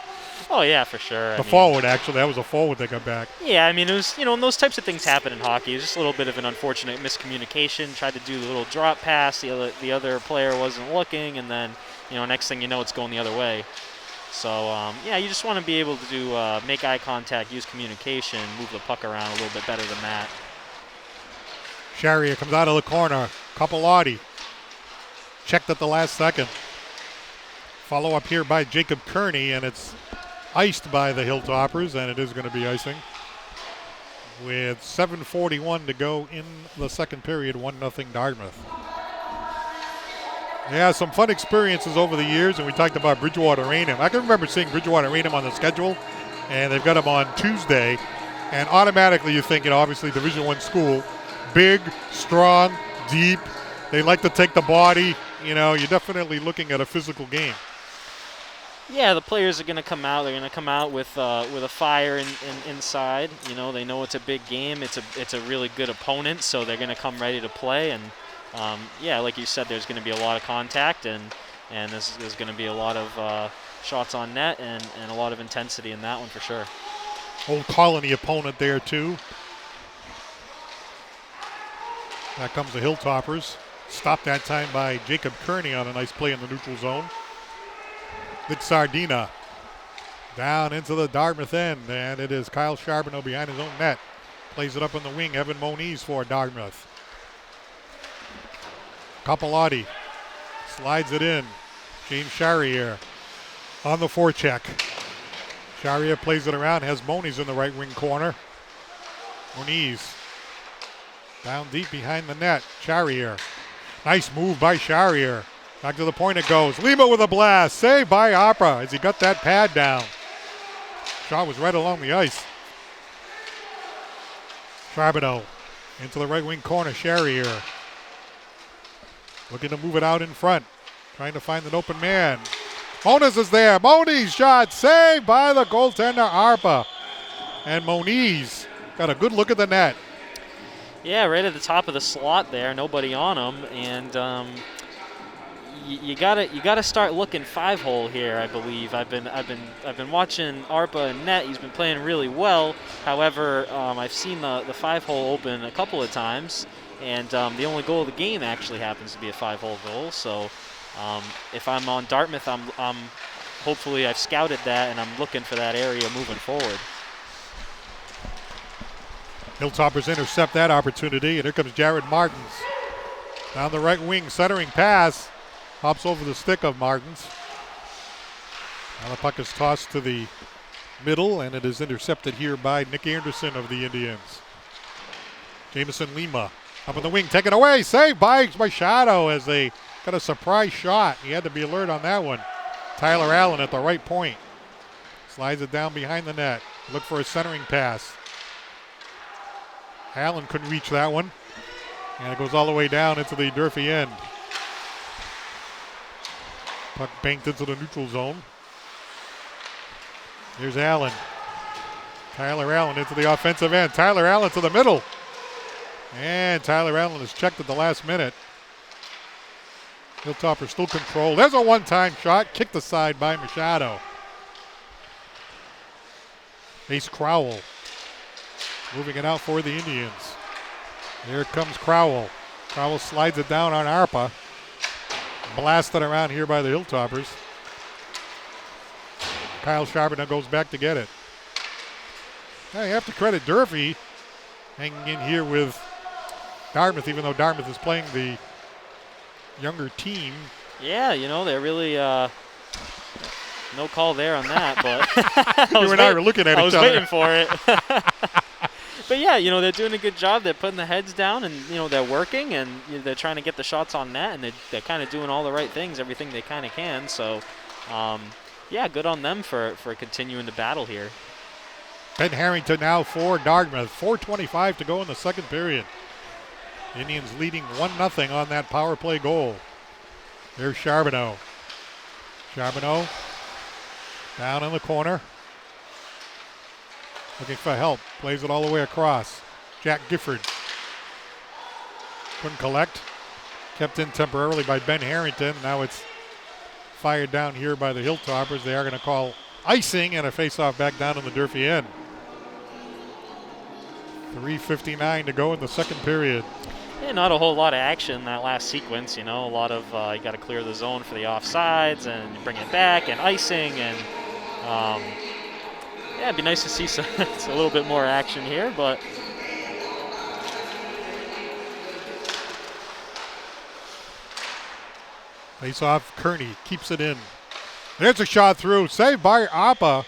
Oh, yeah, for sure. Forward, actually. That was a forward that got back. Yeah, I mean, it was, you know, and those types of things happen in hockey. It was just a little bit of an unfortunate miscommunication. Tried to do the little drop pass. The other player wasn't looking, and then, you know, next thing you know, it's going the other way. So, yeah, you just want to be able to make eye contact, use communication, move the puck around a little bit better than that. Charrier comes out of the corner. Capillotti checked at the last second. Follow up here by Jacob Kearney, and it's iced by the Hilltoppers, and it is going to be icing. With 7:41 to go in the second period, 1-0 Dartmouth. Yeah, some fun experiences over the years, and we talked about Bridgewater Raynham. I can remember seeing Bridgewater Raynham on the schedule, and they've got them on Tuesday, and automatically you think, you know, obviously Division I school, big, strong, deep. They like to take the body. You know, you're definitely looking at a physical game. Yeah, the players are going to come out. They're going to come out with a fire inside. You know, they know it's a big game. It's a really good opponent, so they're going to come ready to play. And yeah, like you said, there's going to be a lot of contact, and there's going to be a lot of shots on net and a lot of intensity in that one for sure. Old Colony opponent there too. That comes the Hilltoppers. Stopped that time by Jacob Kearney on a nice play in the neutral zone. Vic Sardina down into the Dartmouth end, and it is Kyle Charbonneau behind his own net. Plays it up on the wing. Evan Moniz for Dartmouth. Capillotti slides it in. James Charrier on the forecheck. Charrier plays it around, has Moniz in the right wing corner. Moniz down deep behind the net. Charrier. Nice move by Charrier. Back to the point it goes. Lima with a blast. Saved by Opera as he got that pad down. Shot was right along the ice. Charbonneau into the right wing corner. Charrier looking to move it out in front. Trying to find an open man. Moniz is there. Moniz shot saved by the goaltender Arpa. And Moniz got a good look at the net. Yeah, right at the top of the slot there, nobody on him, and you gotta start looking 5-hole here. I believe I've been watching Arpa and net. He's been playing really well. However, I've seen the 5-hole open a couple of times, and the only goal of the game actually happens to be a 5-hole goal. So if I'm on Dartmouth, I'm hopefully I've scouted that and I'm looking for that area moving forward. Hilltoppers intercept that opportunity, and here comes Jared Martins. Down the right wing, centering pass. Hops over the stick of Martins. Now the puck is tossed to the middle, and it is intercepted here by Nick Anderson of the Indians. Jameson Lima up in the wing, taken away. Saved by Machado as they got a surprise shot. He had to be alert on that one. Tyler Allen at the right point. Slides it down behind the net. Look for a centering pass. Allen couldn't reach that one. And it goes all the way down into the Durfee end. Puck banked into the neutral zone. Here's Allen. Tyler Allen into the offensive end. Tyler Allen to the middle. And Tyler Allen is checked at the last minute. Hilltopper still control. There's a one-time shot. Kicked aside by Machado. Ace Crowell. Moving it out for the Indians. Here comes Crowell. Crowell slides it down on Arpa. Blasted around here by the Hilltoppers. Kyle Charbonneau goes back to get it. Now you have to credit Durfee hanging in here with Dartmouth, even though Dartmouth is playing the younger team. Yeah, they're really no call there on that, but you and I were looking at each other. I was waiting for it. But yeah, they're doing a good job. They're putting the heads down, and they're working, and they're trying to get the shots on net, and they're kind of doing all the right things, everything they kind of can. So, yeah, good on them for continuing to battle here. Ben Harrington now for Dartmouth. 4:25 to go in the second period. Indians leading 1-0 on that power play goal. There's Charbonneau. Charbonneau down in the corner. Looking for help. Plays it all the way across. Jack Gifford. Couldn't collect. Kept in temporarily by Ben Harrington. Now it's fired down here by the Hilltoppers. They are going to call icing and a face-off back down in the Durfee end. 3:59 to go in the second period. Yeah, not a whole lot of action in that last sequence. A lot of you got to clear the zone for the offsides and bring it back and icing and yeah, it'd be nice to see a little bit more action here, but face off, Kearney keeps it in. There's a shot through, saved by Arpa.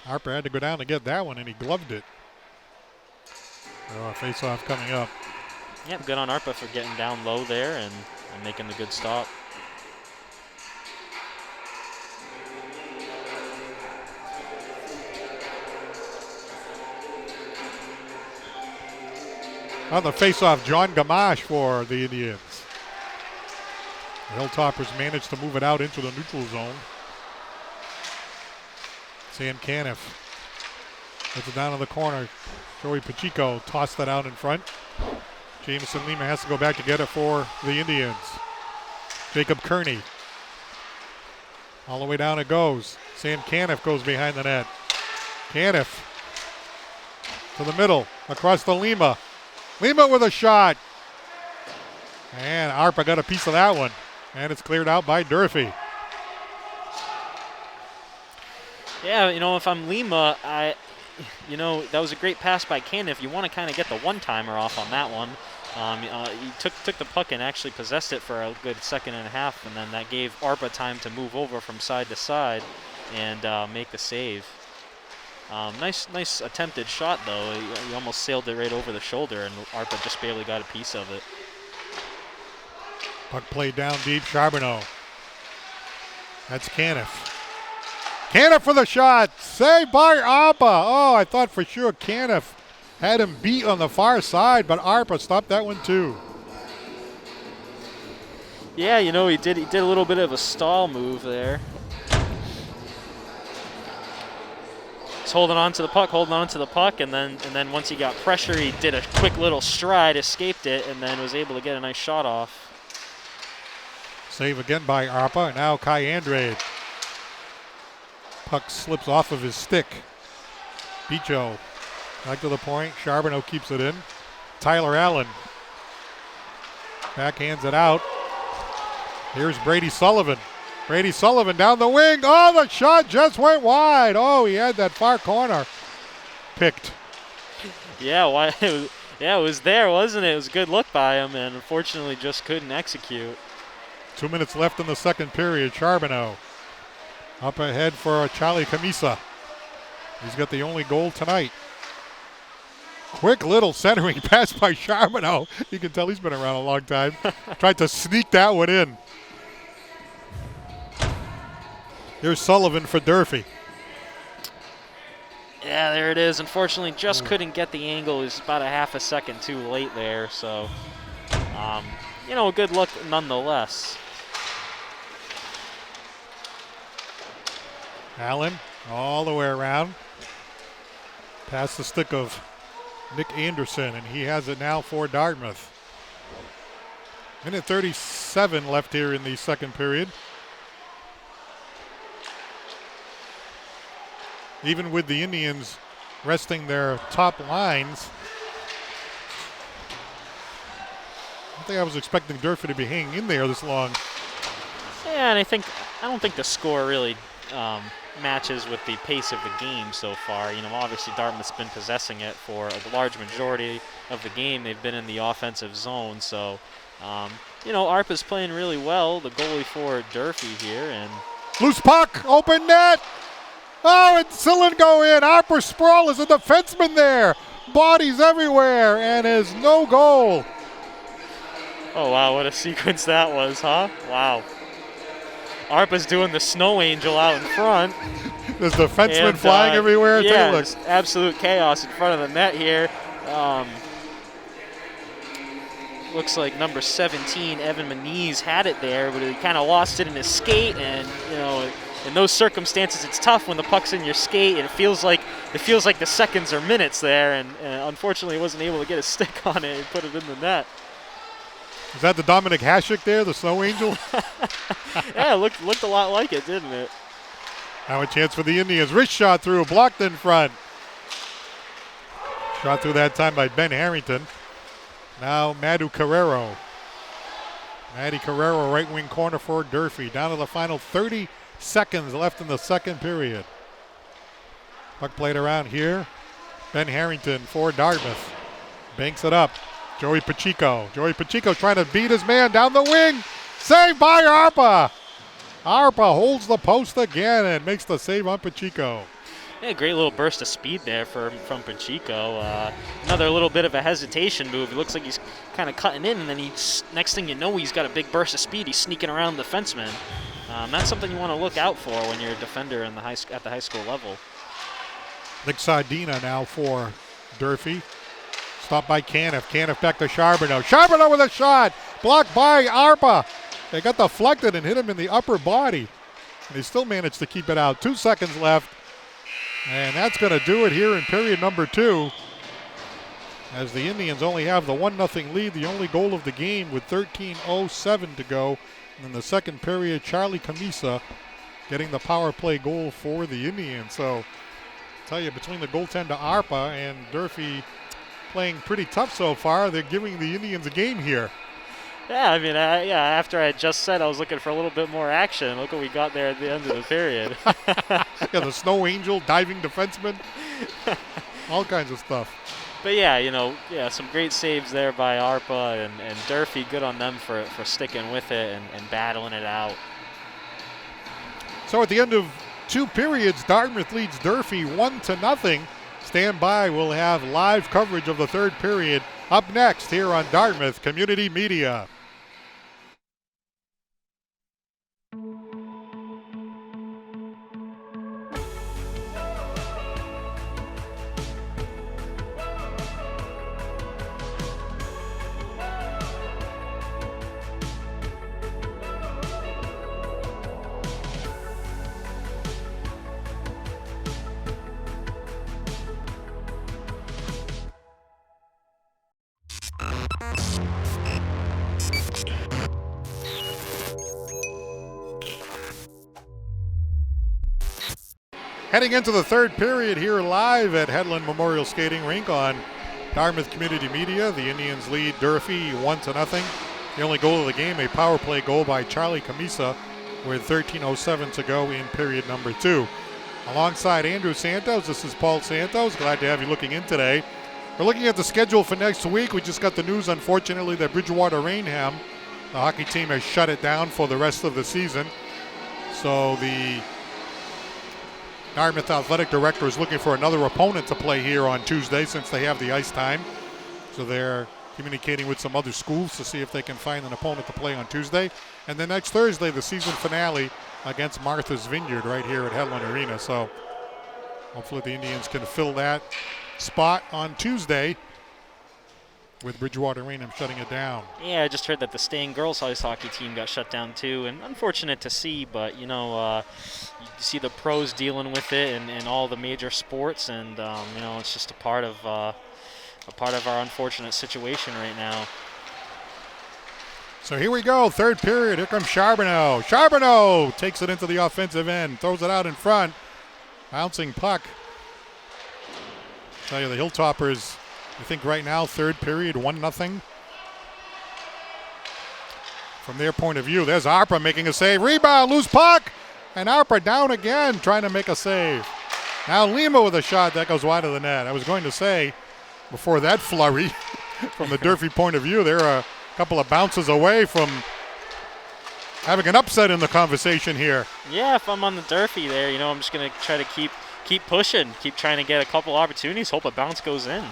Arpa had to go down to get that one, and he gloved it. So face off coming up. Yeah, good on Arpa for getting down low there and making the good stop. On the face-off, John Gamache for the Indians. The Hilltoppers managed to move it out into the neutral zone. Sam Caniff puts it down in the corner. Joey Pacheco tossed that out in front. Jameson Lima has to go back to get it for the Indians. Jacob Kearney. All the way down it goes. Sam Caniff goes behind the net. Caniff to the middle, across to Lima. Lima with a shot. And Arpa got a piece of that one. And it's cleared out by Durfee. Yeah, if I'm Lima, that was a great pass by Caniff. You want to kind of get the one-timer off on that one. He took the puck and actually possessed it for a good second and a half, and then that gave Arpa time to move over from side to side and make the save. Nice attempted shot, though. He almost sailed it right over the shoulder, and Arpa just barely got a piece of it. Puck played down deep, Charbonneau. That's Caniff. Caniff for the shot. Saved by Arpa. Oh, I thought for sure Caniff Had him beat on the far side, but ARPA stopped that one too. Yeah, you know, he did a little bit of a stall move there. He's holding on to the puck, and then once he got pressure, he did a quick little stride, escaped it, and then was able to get a nice shot off. Save again by ARPA. Now Kai Andrade. Puck slips off of his stick. Bicho back to the point. Charbonneau keeps it in. Tyler Allen backhands it out. Here's Brady Sullivan. Brady Sullivan down the wing. Oh, the shot just went wide. Oh, he had that far corner picked. Yeah, why? It was there, wasn't it? It was a good look by him, and unfortunately just couldn't execute. 2 minutes left in the second period. Charbonneau up ahead for Charlie Camisa. He's got the only goal tonight. Quick little centering pass by Charbonneau. You can tell he's been around a long time. Tried to sneak that one in. Here's Sullivan for Durfee. Yeah, there it is. Unfortunately, just couldn't get the angle. It was about a half a second too late there. So, you know, a good look nonetheless. Allen all the way around. Past the stick of Nick Anderson, and he has it now for Dartmouth. Minute 37 left here in the second period. Even with the Indians resting their top lines, I don't think I was expecting Durfee to be hanging in there this long. Yeah, and I don't think the score really matches with the pace of the game so far. You know, obviously Dartmouth's been possessing it for a large majority of the game. They've been in the offensive zone, so you know, ARPA's playing really well, the goalie for Durfee here, and loose puck, open net. Oh, it's still go in. Harper Sproul is a defenseman there. Bodies everywhere, and is no goal. Oh, wow, what a sequence that was, huh? Wow. ARPA's doing the snow angel out in front. There's defensemen flying everywhere. Yeah, take a look. Absolute chaos in front of the net here. Looks like number 17, Evan Moniz, had it there, but he kind of lost it in his skate, and, you know, in those circumstances, it's tough when the puck's in your skate, and it feels like the seconds are minutes there, and unfortunately, he wasn't able to get a stick on it and put it in the net. Is that the Dominic Hasek there, the Snow Angel? Yeah, it looked a lot like it, didn't it? Now a chance for the Indians. Wrist shot through, blocked in front. Shot through that time by Ben Harrington. Now Madu Carrero. Matty Carrero, right wing corner for Durfee. Down to the final 30 seconds left in the second period. Puck played around here. Ben Harrington for Dartmouth. Banks it up. Joey Pacheco. Joey Pacheco trying to beat his man down the wing. Saved by ARPA. ARPA holds the post again and makes the save on Pacheco. Yeah, great little burst of speed there from Pacheco. Another little bit of a hesitation move. It looks like he's kind of cutting in, and then next thing you know, he's got a big burst of speed. He's sneaking around the defenseman. That's something you want to look out for when you're a defender at the high school level. Nick Sardina now for Durfee. Stopped by Caniff. Caniff back to Charbonneau. Charbonneau with a shot. Blocked by ARPA. They got deflected and hit him in the upper body. And he still managed to keep it out. 2 seconds left. And that's going to do it here in period number 2. As the Indians only have the 1-0 lead, the only goal of the game with 13:07 to go. In the second period, Charlie Camisa getting the power play goal for the Indians. So, I tell you, between the goaltender ARPA and Durfee playing pretty tough so far, they're giving the Indians a game here. Yeah, I mean, after I just said I was looking for a little bit more action, look what we got there at the end of the period. Yeah, the Snow Angel, diving defenseman, all kinds of stuff. But yeah, you know, some great saves there by ARPA, and Durfee, good on them for sticking with it and battling it out. So at the end of 2 periods, Dartmouth leads Durfee 1-0. Stand by, we'll have live coverage of the third period up next here on Dartmouth Community Media. Heading into the third period here live at Headland Memorial Skating Rink on Dartmouth Community Media. The Indians lead Durfee 1-0. The only goal of the game, a power play goal by Charlie Camisa with 13:07 to go in period number 2. Alongside Andrew Santos, this is Paul Santos. Glad to have you looking in today. We're looking at the schedule for next week. We just got the news, unfortunately, that Bridgewater Rainham, the hockey team, has shut it down for the rest of the season. So the Dartmouth Athletic Director is looking for another opponent to play here on Tuesday since they have the ice time. So they're communicating with some other schools to see if they can find an opponent to play on Tuesday. And then next Thursday, the season finale against Martha's Vineyard right here at Headland Arena. So hopefully the Indians can fill that spot on Tuesday with Bridgewater Rainham shutting it down. Yeah, I just heard that the Staying girls ice hockey team got shut down too, and unfortunate to see, but you see the pros dealing with it in all the major sports, and it's just a part of our unfortunate situation right now. So here we go, third period. Here comes Charbonneau. Charbonneau takes it into the offensive end, throws it out in front. Bouncing puck. I tell you, the Hilltoppers, I think right now, third period, 1-0. From their point of view, there's Arpa making a save. Rebound, loose puck, and Arpa down again, trying to make a save. Now Lima with a shot that goes wide of the net. I was going to say, before that flurry, from the Durfee point of view, they're a couple of bounces away from having an upset in the conversation here. Yeah, if I'm on the Durfee there, I'm just going to try to keep pushing, keep trying to get a couple opportunities, hope a bounce goes in.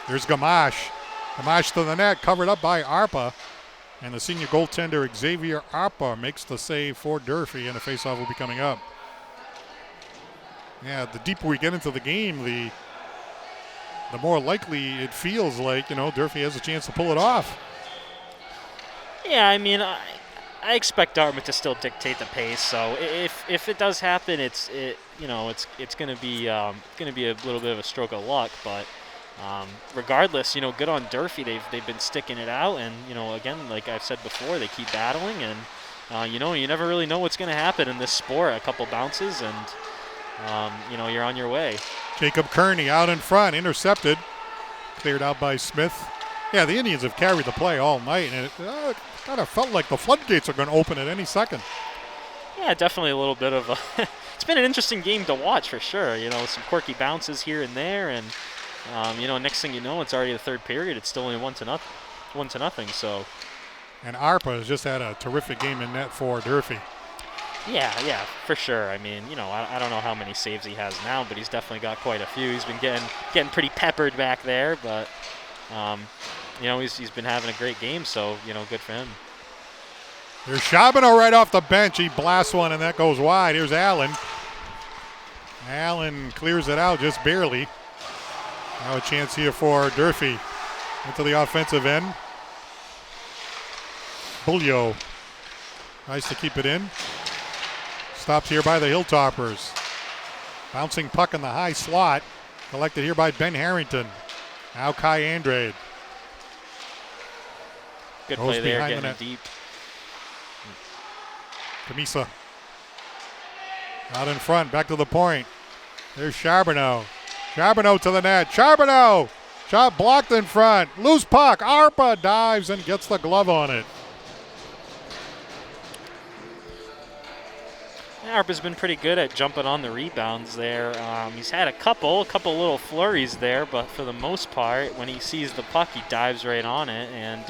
Here's Gamache. Gamache to the net, covered up by Arpa. And the senior goaltender, Xavier Arpa, makes the save for Durfee, and the faceoff will be coming up. Yeah, the deeper we get into the game, the more likely it feels like, Durfee has a chance to pull it off. Yeah, I mean, I expect Dartmouth to still dictate the pace. So if it does happen, it's going to be a little bit of a stroke of luck. But regardless, good on Durfee. They've been sticking it out, and again, like I've said before, they keep battling, and you never really know what's going to happen in this sport. A couple bounces, and you're on your way. Jacob Kearney out in front, intercepted, cleared out by Smith. Yeah, the Indians have carried the play all night, and it kind of felt like the floodgates are going to open at any second. Yeah, definitely a little bit of a it's been an interesting game to watch for sure. Some quirky bounces here and there, and next thing you know, it's already the third period. It's still only 1-0. So. And Arpa has just had a terrific game in net for Durfee. Yeah, for sure. I mean, I don't know how many saves he has now, but he's definitely got quite a few. He's been getting pretty peppered back there, but he's been having a great game, so good for him. Here's Charbonneau right off the bench. He blasts one, and that goes wide. Here's Allen. Allen clears it out just barely. Now a chance here for Durfee. Into the offensive end. Bulio tries to keep it in. Stopped here by the Hilltoppers. Bouncing puck in the high slot. Collected here by Ben Harrington. Now Kai Andrade. Good play there, getting it deep. Camisa. Out in front, back to the point. There's Charbonneau. Charbonneau to the net. Charbonneau! Shot blocked in front. Loose puck. Arpa dives and gets the glove on it. Arpa's been pretty good at jumping on the rebounds there. He's had a couple little flurries there, but for the most part, when he sees the puck, he dives right on it, and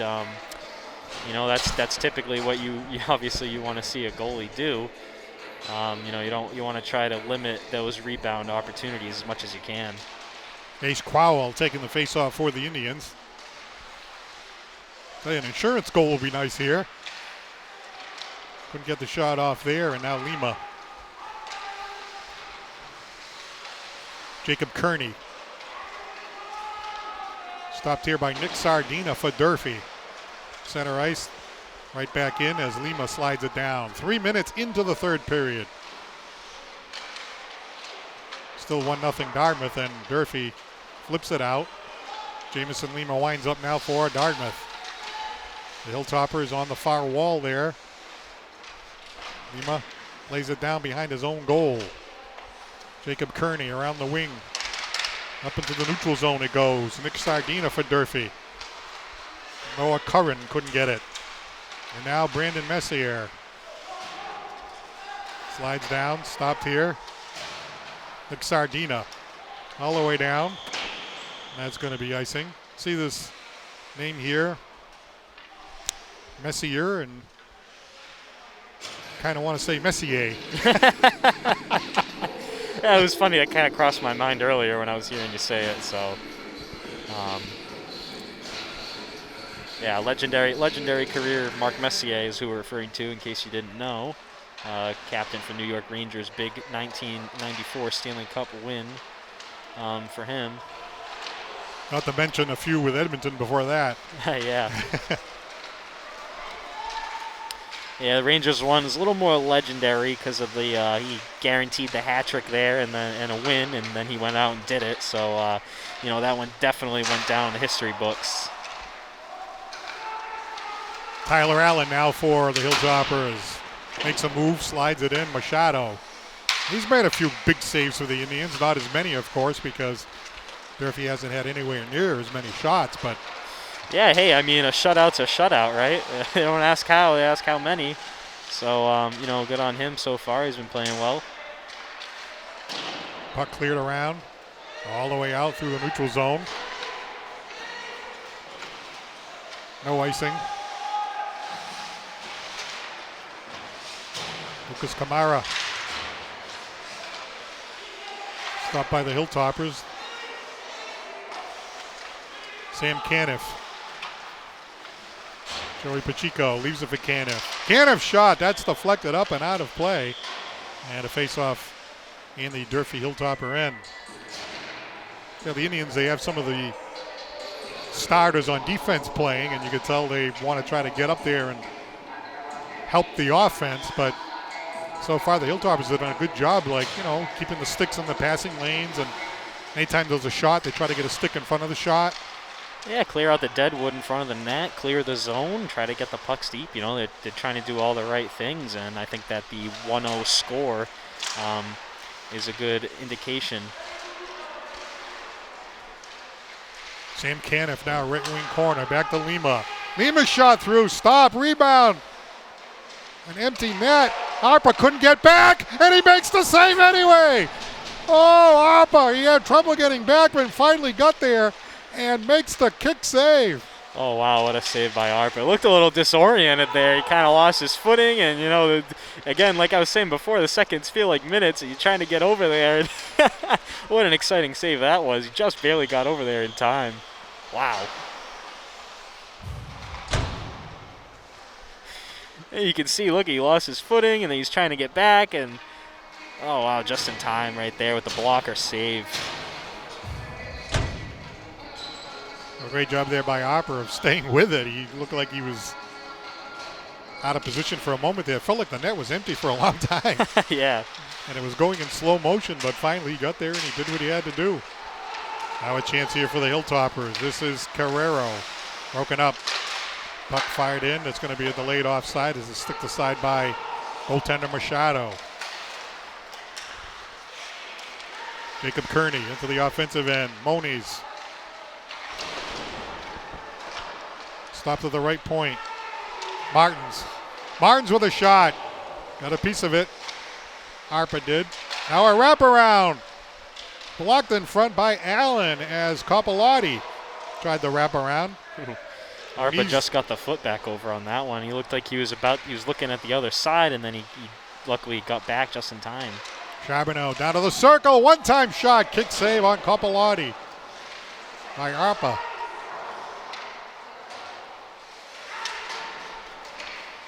that's typically what you obviously you want to see a goalie do. You want to try to limit those rebound opportunities as much as you can. Ace Quowell taking the faceoff for the Indians. An insurance goal will be nice here. Couldn't get the shot off there, and now Lima. Jacob Kearney. Stopped here by Nick Sardina for Durfee. Center ice, right back in as Lima slides it down. 3 minutes into the third period. Still 1-0 Dartmouth, and Durfee flips it out. Jamison Lima winds up now for Dartmouth. The Hilltoppers on the far wall there. Lima lays it down behind his own goal. Jacob Kearney around the wing. Up into the neutral zone it goes. Nick Sardina for Durfee. Noah Curran couldn't get it. And now Brandon Messier. Slides down, stopped here. Nick Sardina all the way down. And that's going to be icing. See this name here? Messier, and kind of want to say Messier. Yeah, it was funny. That kind of crossed my mind earlier when I was hearing you say it. So, yeah, legendary career. Mark Messier is who we're referring to, in case you didn't know. Captain for New York Rangers, big 1994 Stanley Cup win for him. Not to mention a few with Edmonton before that. Yeah. Yeah, the Rangers one is a little more legendary because of the he guaranteed the hat trick there and a win, and then he went out and did it. So that one definitely went down in the history books. Tyler Allen now for the Hilltoppers. Makes a move, slides it in. Machado. He's made a few big saves for the Indians. Not as many, of course, because Durfee hasn't had anywhere near as many shots, but. Yeah, hey, I mean, a shutout's a shutout, right? They don't ask how, they ask how many. So, good on him so far. He's been playing well. Puck cleared around, all the way out through the neutral zone. No icing. Lucas Camara. Stopped by the Hilltoppers. Sam Caniff. Joey Pacheco leaves it for Caniff. Caniff shot, that's deflected up and out of play. And a face-off in the Durfee Hilltopper end. Yeah, the Indians, they have some of the starters on defense playing, and you can tell they want to try to get up there and help the offense, but so far the Hilltoppers have done a good job, keeping the sticks in the passing lanes, and anytime there's a shot, they try to get a stick in front of the shot. Yeah, clear out the dead wood in front of the net, clear the zone, try to get the pucks deep. They're trying to do all the right things, and I think that the 1-0 score is a good indication. Sam Caniff now right wing corner, back to Lima. Lima shot through, stop, rebound. An empty net. Harper couldn't get back, and he makes the save anyway. Oh, Harper, he had trouble getting back, but finally got there and makes the kick save. Oh, wow, what a save by Harper. Looked a little disoriented there. He kind of lost his footing, and, again, like I was saying before, the seconds feel like minutes, and you're trying to get over there. What an exciting save that was. He just barely got over there in time. Wow. And you can see, look, he lost his footing, and then he's trying to get back, and, oh, wow, just in time right there with the blocker save. A great job there by Harper of staying with it. He looked like he was out of position for a moment there. It felt like the net was empty for a long time. Yeah. And it was going in slow motion, but finally he got there and he did what he had to do. Now a chance here for the Hilltoppers. This is Carrero. Broken up. Puck fired in. It's going to be a delayed offside as it's sticked aside by goaltender Machado. Jacob Kearney into the offensive end. Moniz. Stopped at the right point. Martins with a shot. Got a piece of it. Harper did. Now a wraparound. Blocked in front by Allen as Coppolotti tried the wraparound. Harper just got the foot back over on that one. He looked like he was looking at the other side, and then he luckily got back just in time. Charbonneau down to the circle. One-time shot. Kick save on Coppolotti by Harper.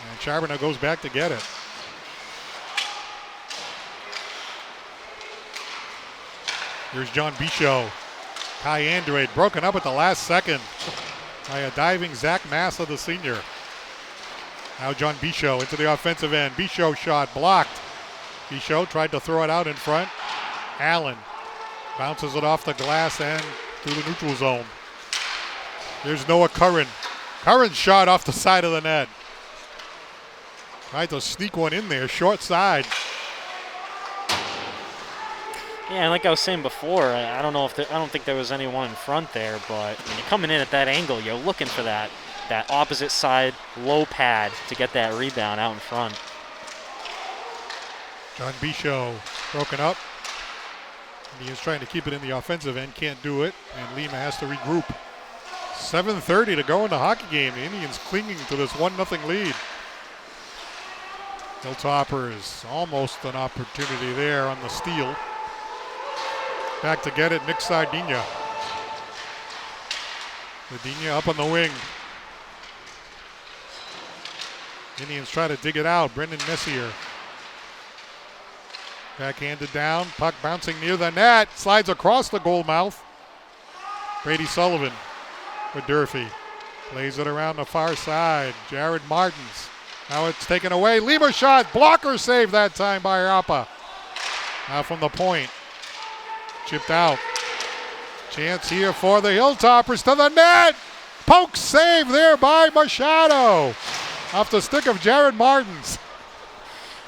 And Charbonneau goes back to get it. Here's John Bichot. Kai Andrade broken up at the last second by a diving Zach Massa, the senior. Now John Bichot into the offensive end. Bichot shot blocked. Bichot tried to throw it out in front. Allen bounces it off the glass and through the neutral zone. Here's Noah Curran. Curran shot off the side of the net. Tried to sneak one in there, short side. Yeah, and like I was saying before, I don't know if I don't think there was anyone in front there, but when you're coming in at that angle, you're looking for that opposite side low pad to get that rebound out in front. John Bisho broken up. He is trying to keep it in the offensive end, can't do it, and Lima has to regroup. 7:30 to go in the hockey game. The Indians clinging to this 1-0 lead. Hilltoppers almost an opportunity there on the steal. Back to get it, Nick Sardina. Sardina up on the wing. Indians try to dig it out. Brendan Messier. Backhanded down, puck bouncing near the net. Slides across the goal mouth. Brady Sullivan for Durfee. Plays it around the far side. Jared Martins. Now it's taken away. Lima shot. Blocker save that time by Arpa. Now from the point. Chipped out. Chance here for the Hilltoppers to the net. Poke save there by Machado. Off the stick of Jared Martins.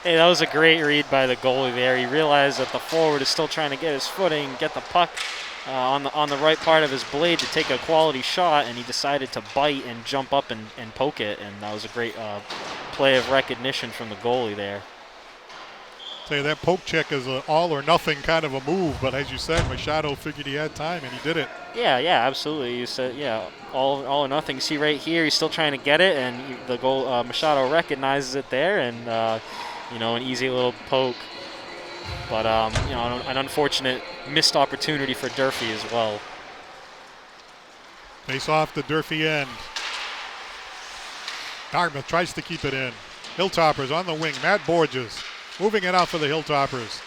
Hey, that was a great read by the goalie there. He realized that the forward is still trying to get his footing, get the puck on the right part of his blade to take a quality shot, and he decided to bite and jump up and poke it, and that was a great play of recognition from the goalie there. Say that poke check is an all or nothing kind of a move, but as you said, Machado figured he had time and he did it. Yeah, absolutely. You said, all or nothing. You see right here, he's still trying to get it, and the goal Machado recognizes it there, and an easy little poke. But an unfortunate missed opportunity for Durfee as well. Face off the Durfee end. Dartmouth tries to keep it in. Hilltoppers on the wing. Matt Borges moving it out for the Hilltoppers.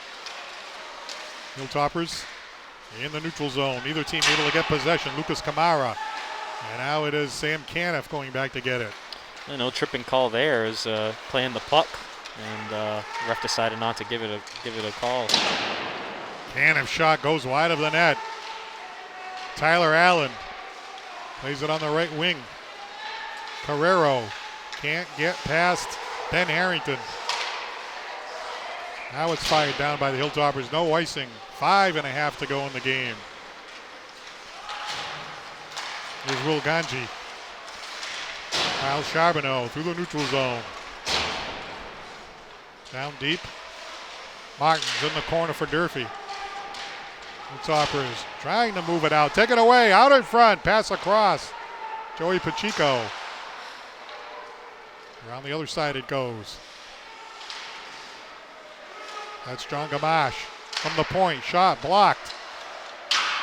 Hilltoppers in the neutral zone. Neither team able to get possession. Lucas Camara. And now it is Sam Caniff going back to get it. No tripping call there, is playing the puck, and ref decided not to give it a call. Caniff shot goes wide of the net. Tyler Allen plays it on the right wing. Carrero can't get past Ben Harrington. Now it's fired down by the Hilltoppers. No icing. 5.5 to go in the game. Here's Will Ganji. Kyle Charbonneau through the neutral zone. Down deep. Martins in the corner for Durfee. Hilltoppers trying to move it out. Take it away. Out in front. Pass across. Joey Pacheco. Around the other side it goes. That's John Gamache from the point. Shot blocked.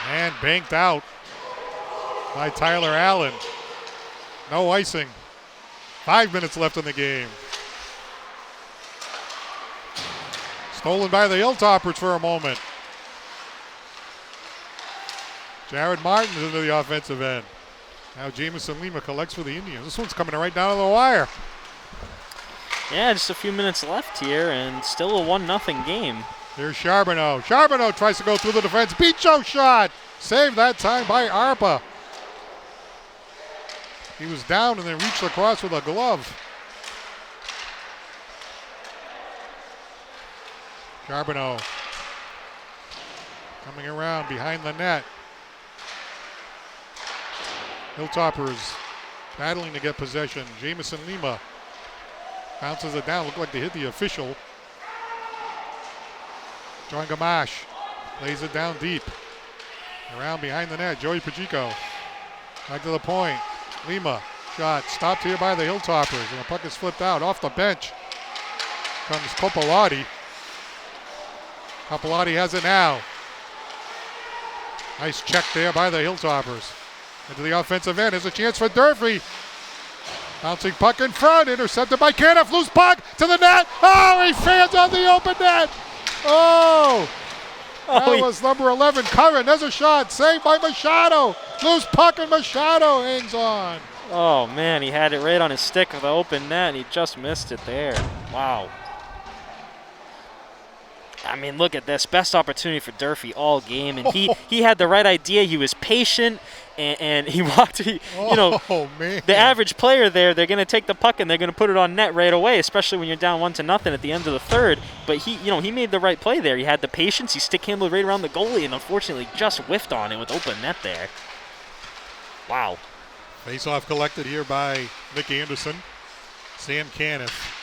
And banked out by Tyler Allen. No icing. 5 minutes left in the game. Stolen by the Hilltoppers for a moment. Jared Martins into the offensive end. Now Jamison Lima collects for the Indians. This one's coming right down to the wire. Yeah, just a few minutes left here, and still a 1-0 game. Here's Charbonneau. Charbonneau tries to go through the defense. Bicho shot. Saved that time by Arpa. He was down and then reached across with a glove. Charbonneau coming around behind the net. Hilltoppers battling to get possession. Jamison Lima bounces it down. Looked like they hit the official. John Gamache lays it down deep. Around behind the net. Joey Pacheco. Back to the point. Lima shot stopped here by the Hilltoppers, and the puck is flipped out off the bench. Comes Copolati. Copolati has it now. Nice check there by the Hilltoppers. Into the offensive end. There's a chance for Durfee. Bouncing puck in front. Intercepted by Caniff. Loose puck to the net. Oh, he fans on the open net. Oh. That was number 11, Curran. There's a shot. Saved by Machado. Loose puck and Machado hangs on. Oh, man. He had it right on his stick of the open net, and he just missed it there. Wow. I mean, look at this. Best opportunity for Durfee all game, and he had the right idea. He was patient, and he walked. Oh, man. The average player there, they're going to take the puck and they're going to put it on net right away, especially when you're down 1-0 at the end of the third. But he made the right play there. He had the patience. He stick handled right around the goalie, and unfortunately just whiffed on it with open net there. Wow. Face-off collected here by Nick Anderson. Sam Caniff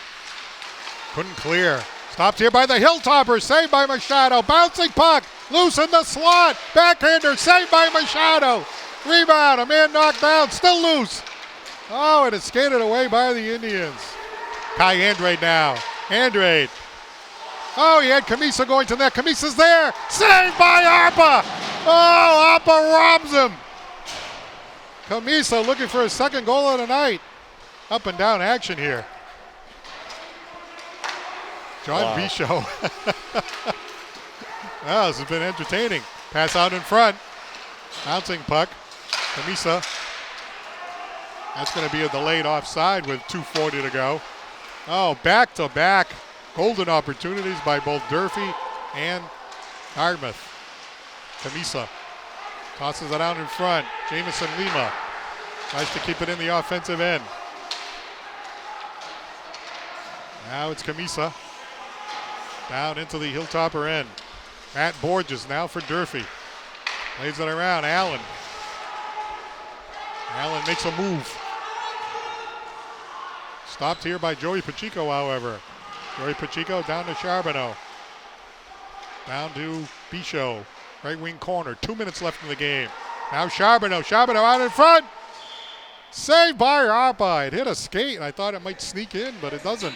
couldn't clear. Stopped here by the Hilltoppers. Saved by Machado. Bouncing puck. Loose in the slot. Backhander. Saved by Machado. Rebound. A man knocked down. Still loose. Oh, and it's skated away by the Indians. Kai Andrade now. Andrade. Oh, he had Camisa going to net. Camisa's there. Saved by Arpa. Oh, Arpa robs him. Camisa looking for his second goal of the night. Up and down action here. John Bichot. Wow, this has been entertaining. Pass out in front. Bouncing puck. Camisa. That's going to be a delayed offside with 2:40 to go. Oh, back-to-back golden opportunities by both Durfee and Dartmouth. Camisa tosses it out in front. Jamison Lima tries to keep it in the offensive end. Now it's Camisa. Down into the Hilltopper end. Matt Borges now for Durfee. Lays it around. Allen. Allen makes a move. Stopped here by Joey Pacheco, however. Joey Pacheco down to Charbonneau. Down to Bichot. Right wing corner. 2 minutes left in the game. Now Charbonneau. Charbonneau out in front. Saved by Arpa. It hit a skate. I thought it might sneak in, but it doesn't.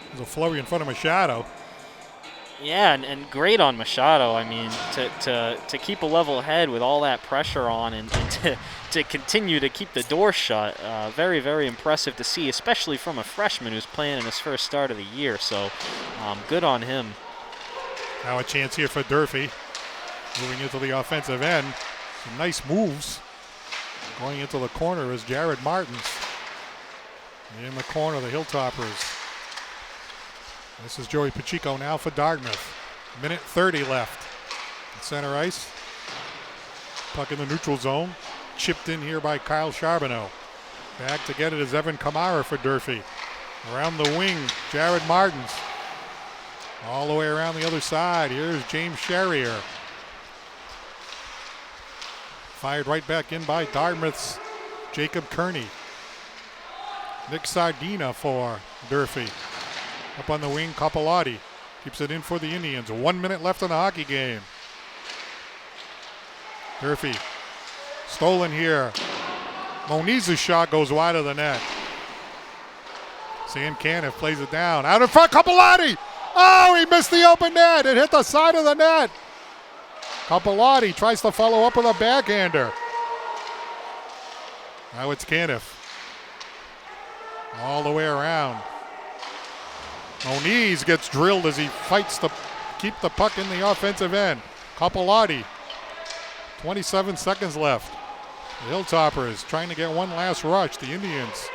There's a flurry in front of Machado. Yeah, and great on Machado. I mean, to keep a level head with all that pressure on and to continue to keep the door shut, very, very impressive to see, especially from a freshman who's playing in his first start of the year. So good on him. Now a chance here for Durfee. Moving into the offensive end. Some nice moves. Going into the corner is Jared Martins. In the corner, the Hilltoppers. This is Joey Pacheco now for Dartmouth. Minute 30 left. At center ice. Puck in the neutral zone. Chipped in here by Kyle Charbonneau. Back to get it is Evan Kamara for Durfee. Around the wing, Jared Martins. All the way around the other side. Here's James Sherrier. Fired right back in by Dartmouth's Jacob Kearney. Nick Sardina for Durfee. Up on the wing, Capellotti keeps it in for the Indians. 1 minute left in the hockey game. Durfee stolen here. Moniz's shot goes wide of the net. Sam Caniff plays it down. Out in front, Capellotti! Oh, he missed the open net. It hit the side of the net. Capellotti tries to follow up with a backhander. Now it's Caniff. All the way around. Moniz gets drilled as he fights to keep the puck in the offensive end. Capellotti. 27 seconds left. The Hilltoppers trying to get one last rush. The Indians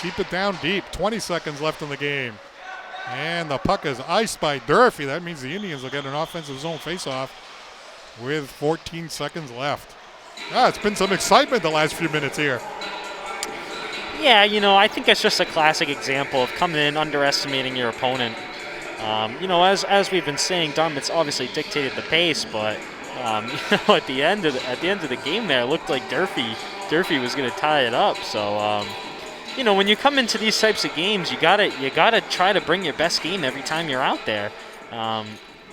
keep it down deep. 20 seconds left in the game. And the puck is iced by Durfee. That means the Indians will get an offensive zone faceoff with 14 seconds left. It's been some excitement the last few minutes here. Yeah, I think it's just a classic example of coming in, underestimating your opponent. As we've been saying, Dartmouth's obviously dictated the pace, but at the end of the game there, it looked like Durfee was going to tie it up. So, when you come into these types of games, you gotta try to bring your best game every time you're out there,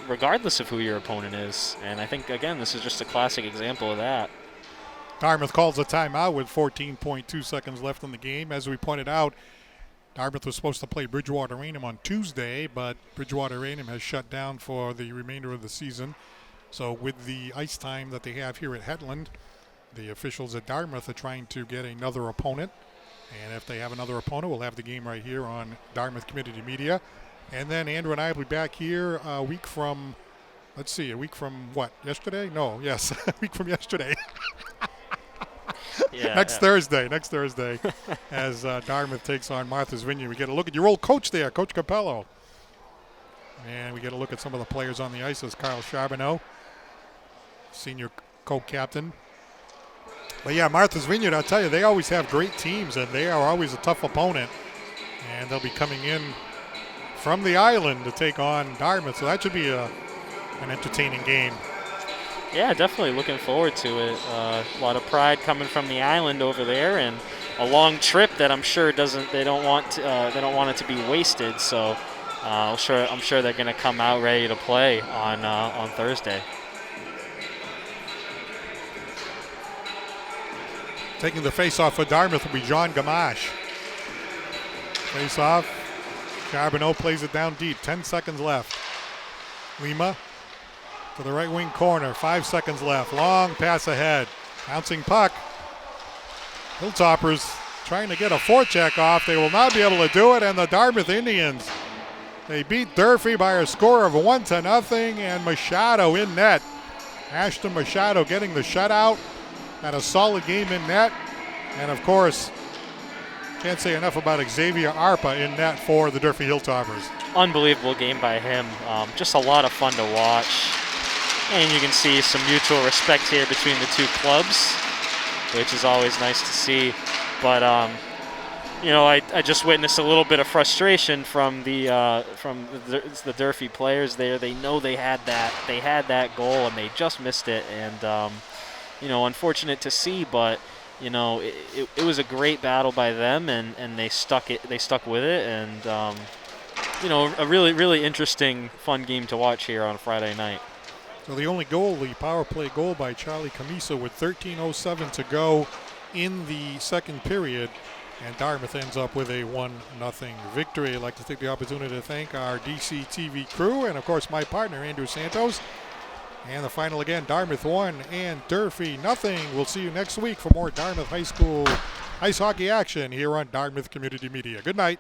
regardless of who your opponent is. And I think again, this is just a classic example of that. Dartmouth calls a timeout with 14.2 seconds left in the game. As we pointed out, Dartmouth was supposed to play Bridgewater Raynham on Tuesday, but Bridgewater Raynham has shut down for the remainder of the season. So with the ice time that they have here at Hetland, the officials at Dartmouth are trying to get another opponent. And if they have another opponent, we'll have the game right here on Dartmouth Community Media. And then Andrew and I will be back here a week from what? Yesterday? No, yes, a week from yesterday. Next Thursday, as Dartmouth takes on Martha's Vineyard. We get a look at your old coach there, Coach Capello. And we get a look at some of the players on the ice. As Carl Charbonneau, senior co-captain. But yeah, Martha's Vineyard, I'll tell you, they always have great teams, and they are always a tough opponent. And they'll be coming in from the island to take on Dartmouth, so that should be an entertaining game. Yeah, definitely looking forward to it. A lot of pride coming from the island over there, and a long trip that I'm sure they don't want it to be wasted. So I'm sure they're going to come out ready to play on Thursday. Taking the face-off for Dartmouth will be John Gamache. Face-off. Charbonneau plays it down deep. 10 seconds left. Lima to the right wing corner. 5 seconds left. Long pass ahead. Bouncing puck. Hilltoppers trying to get a forecheck off. They will not be able to do it. And the Dartmouth Indians, they beat Durfee by a score of 1-0. And Machado in net. Ashton Machado getting the shutout. Had a solid game in net. And of course, can't say enough about Xavier Arpa in net for the Durfee Hilltoppers. Unbelievable game by him. Just a lot of fun to watch. And you can see some mutual respect here between the two clubs, which is always nice to see. But, I just witnessed a little bit of frustration from the Durfee players there. They know they had that goal, and they just missed it. And, unfortunate to see, but it was a great battle by them, and they stuck with it, and a really, really interesting, fun game to watch here on a Friday night. So the only goal, the power play goal by Charlie Camisa with 13:07 to go in the second period, and Dartmouth ends up with a 1-0 victory. I'd like to take the opportunity to thank our DC TV crew and, of course, my partner, Andrew Santos. And the final again, Dartmouth 1 and Durfee 0. We'll see you next week for more Dartmouth High School ice hockey action here on Dartmouth Community Media. Good night.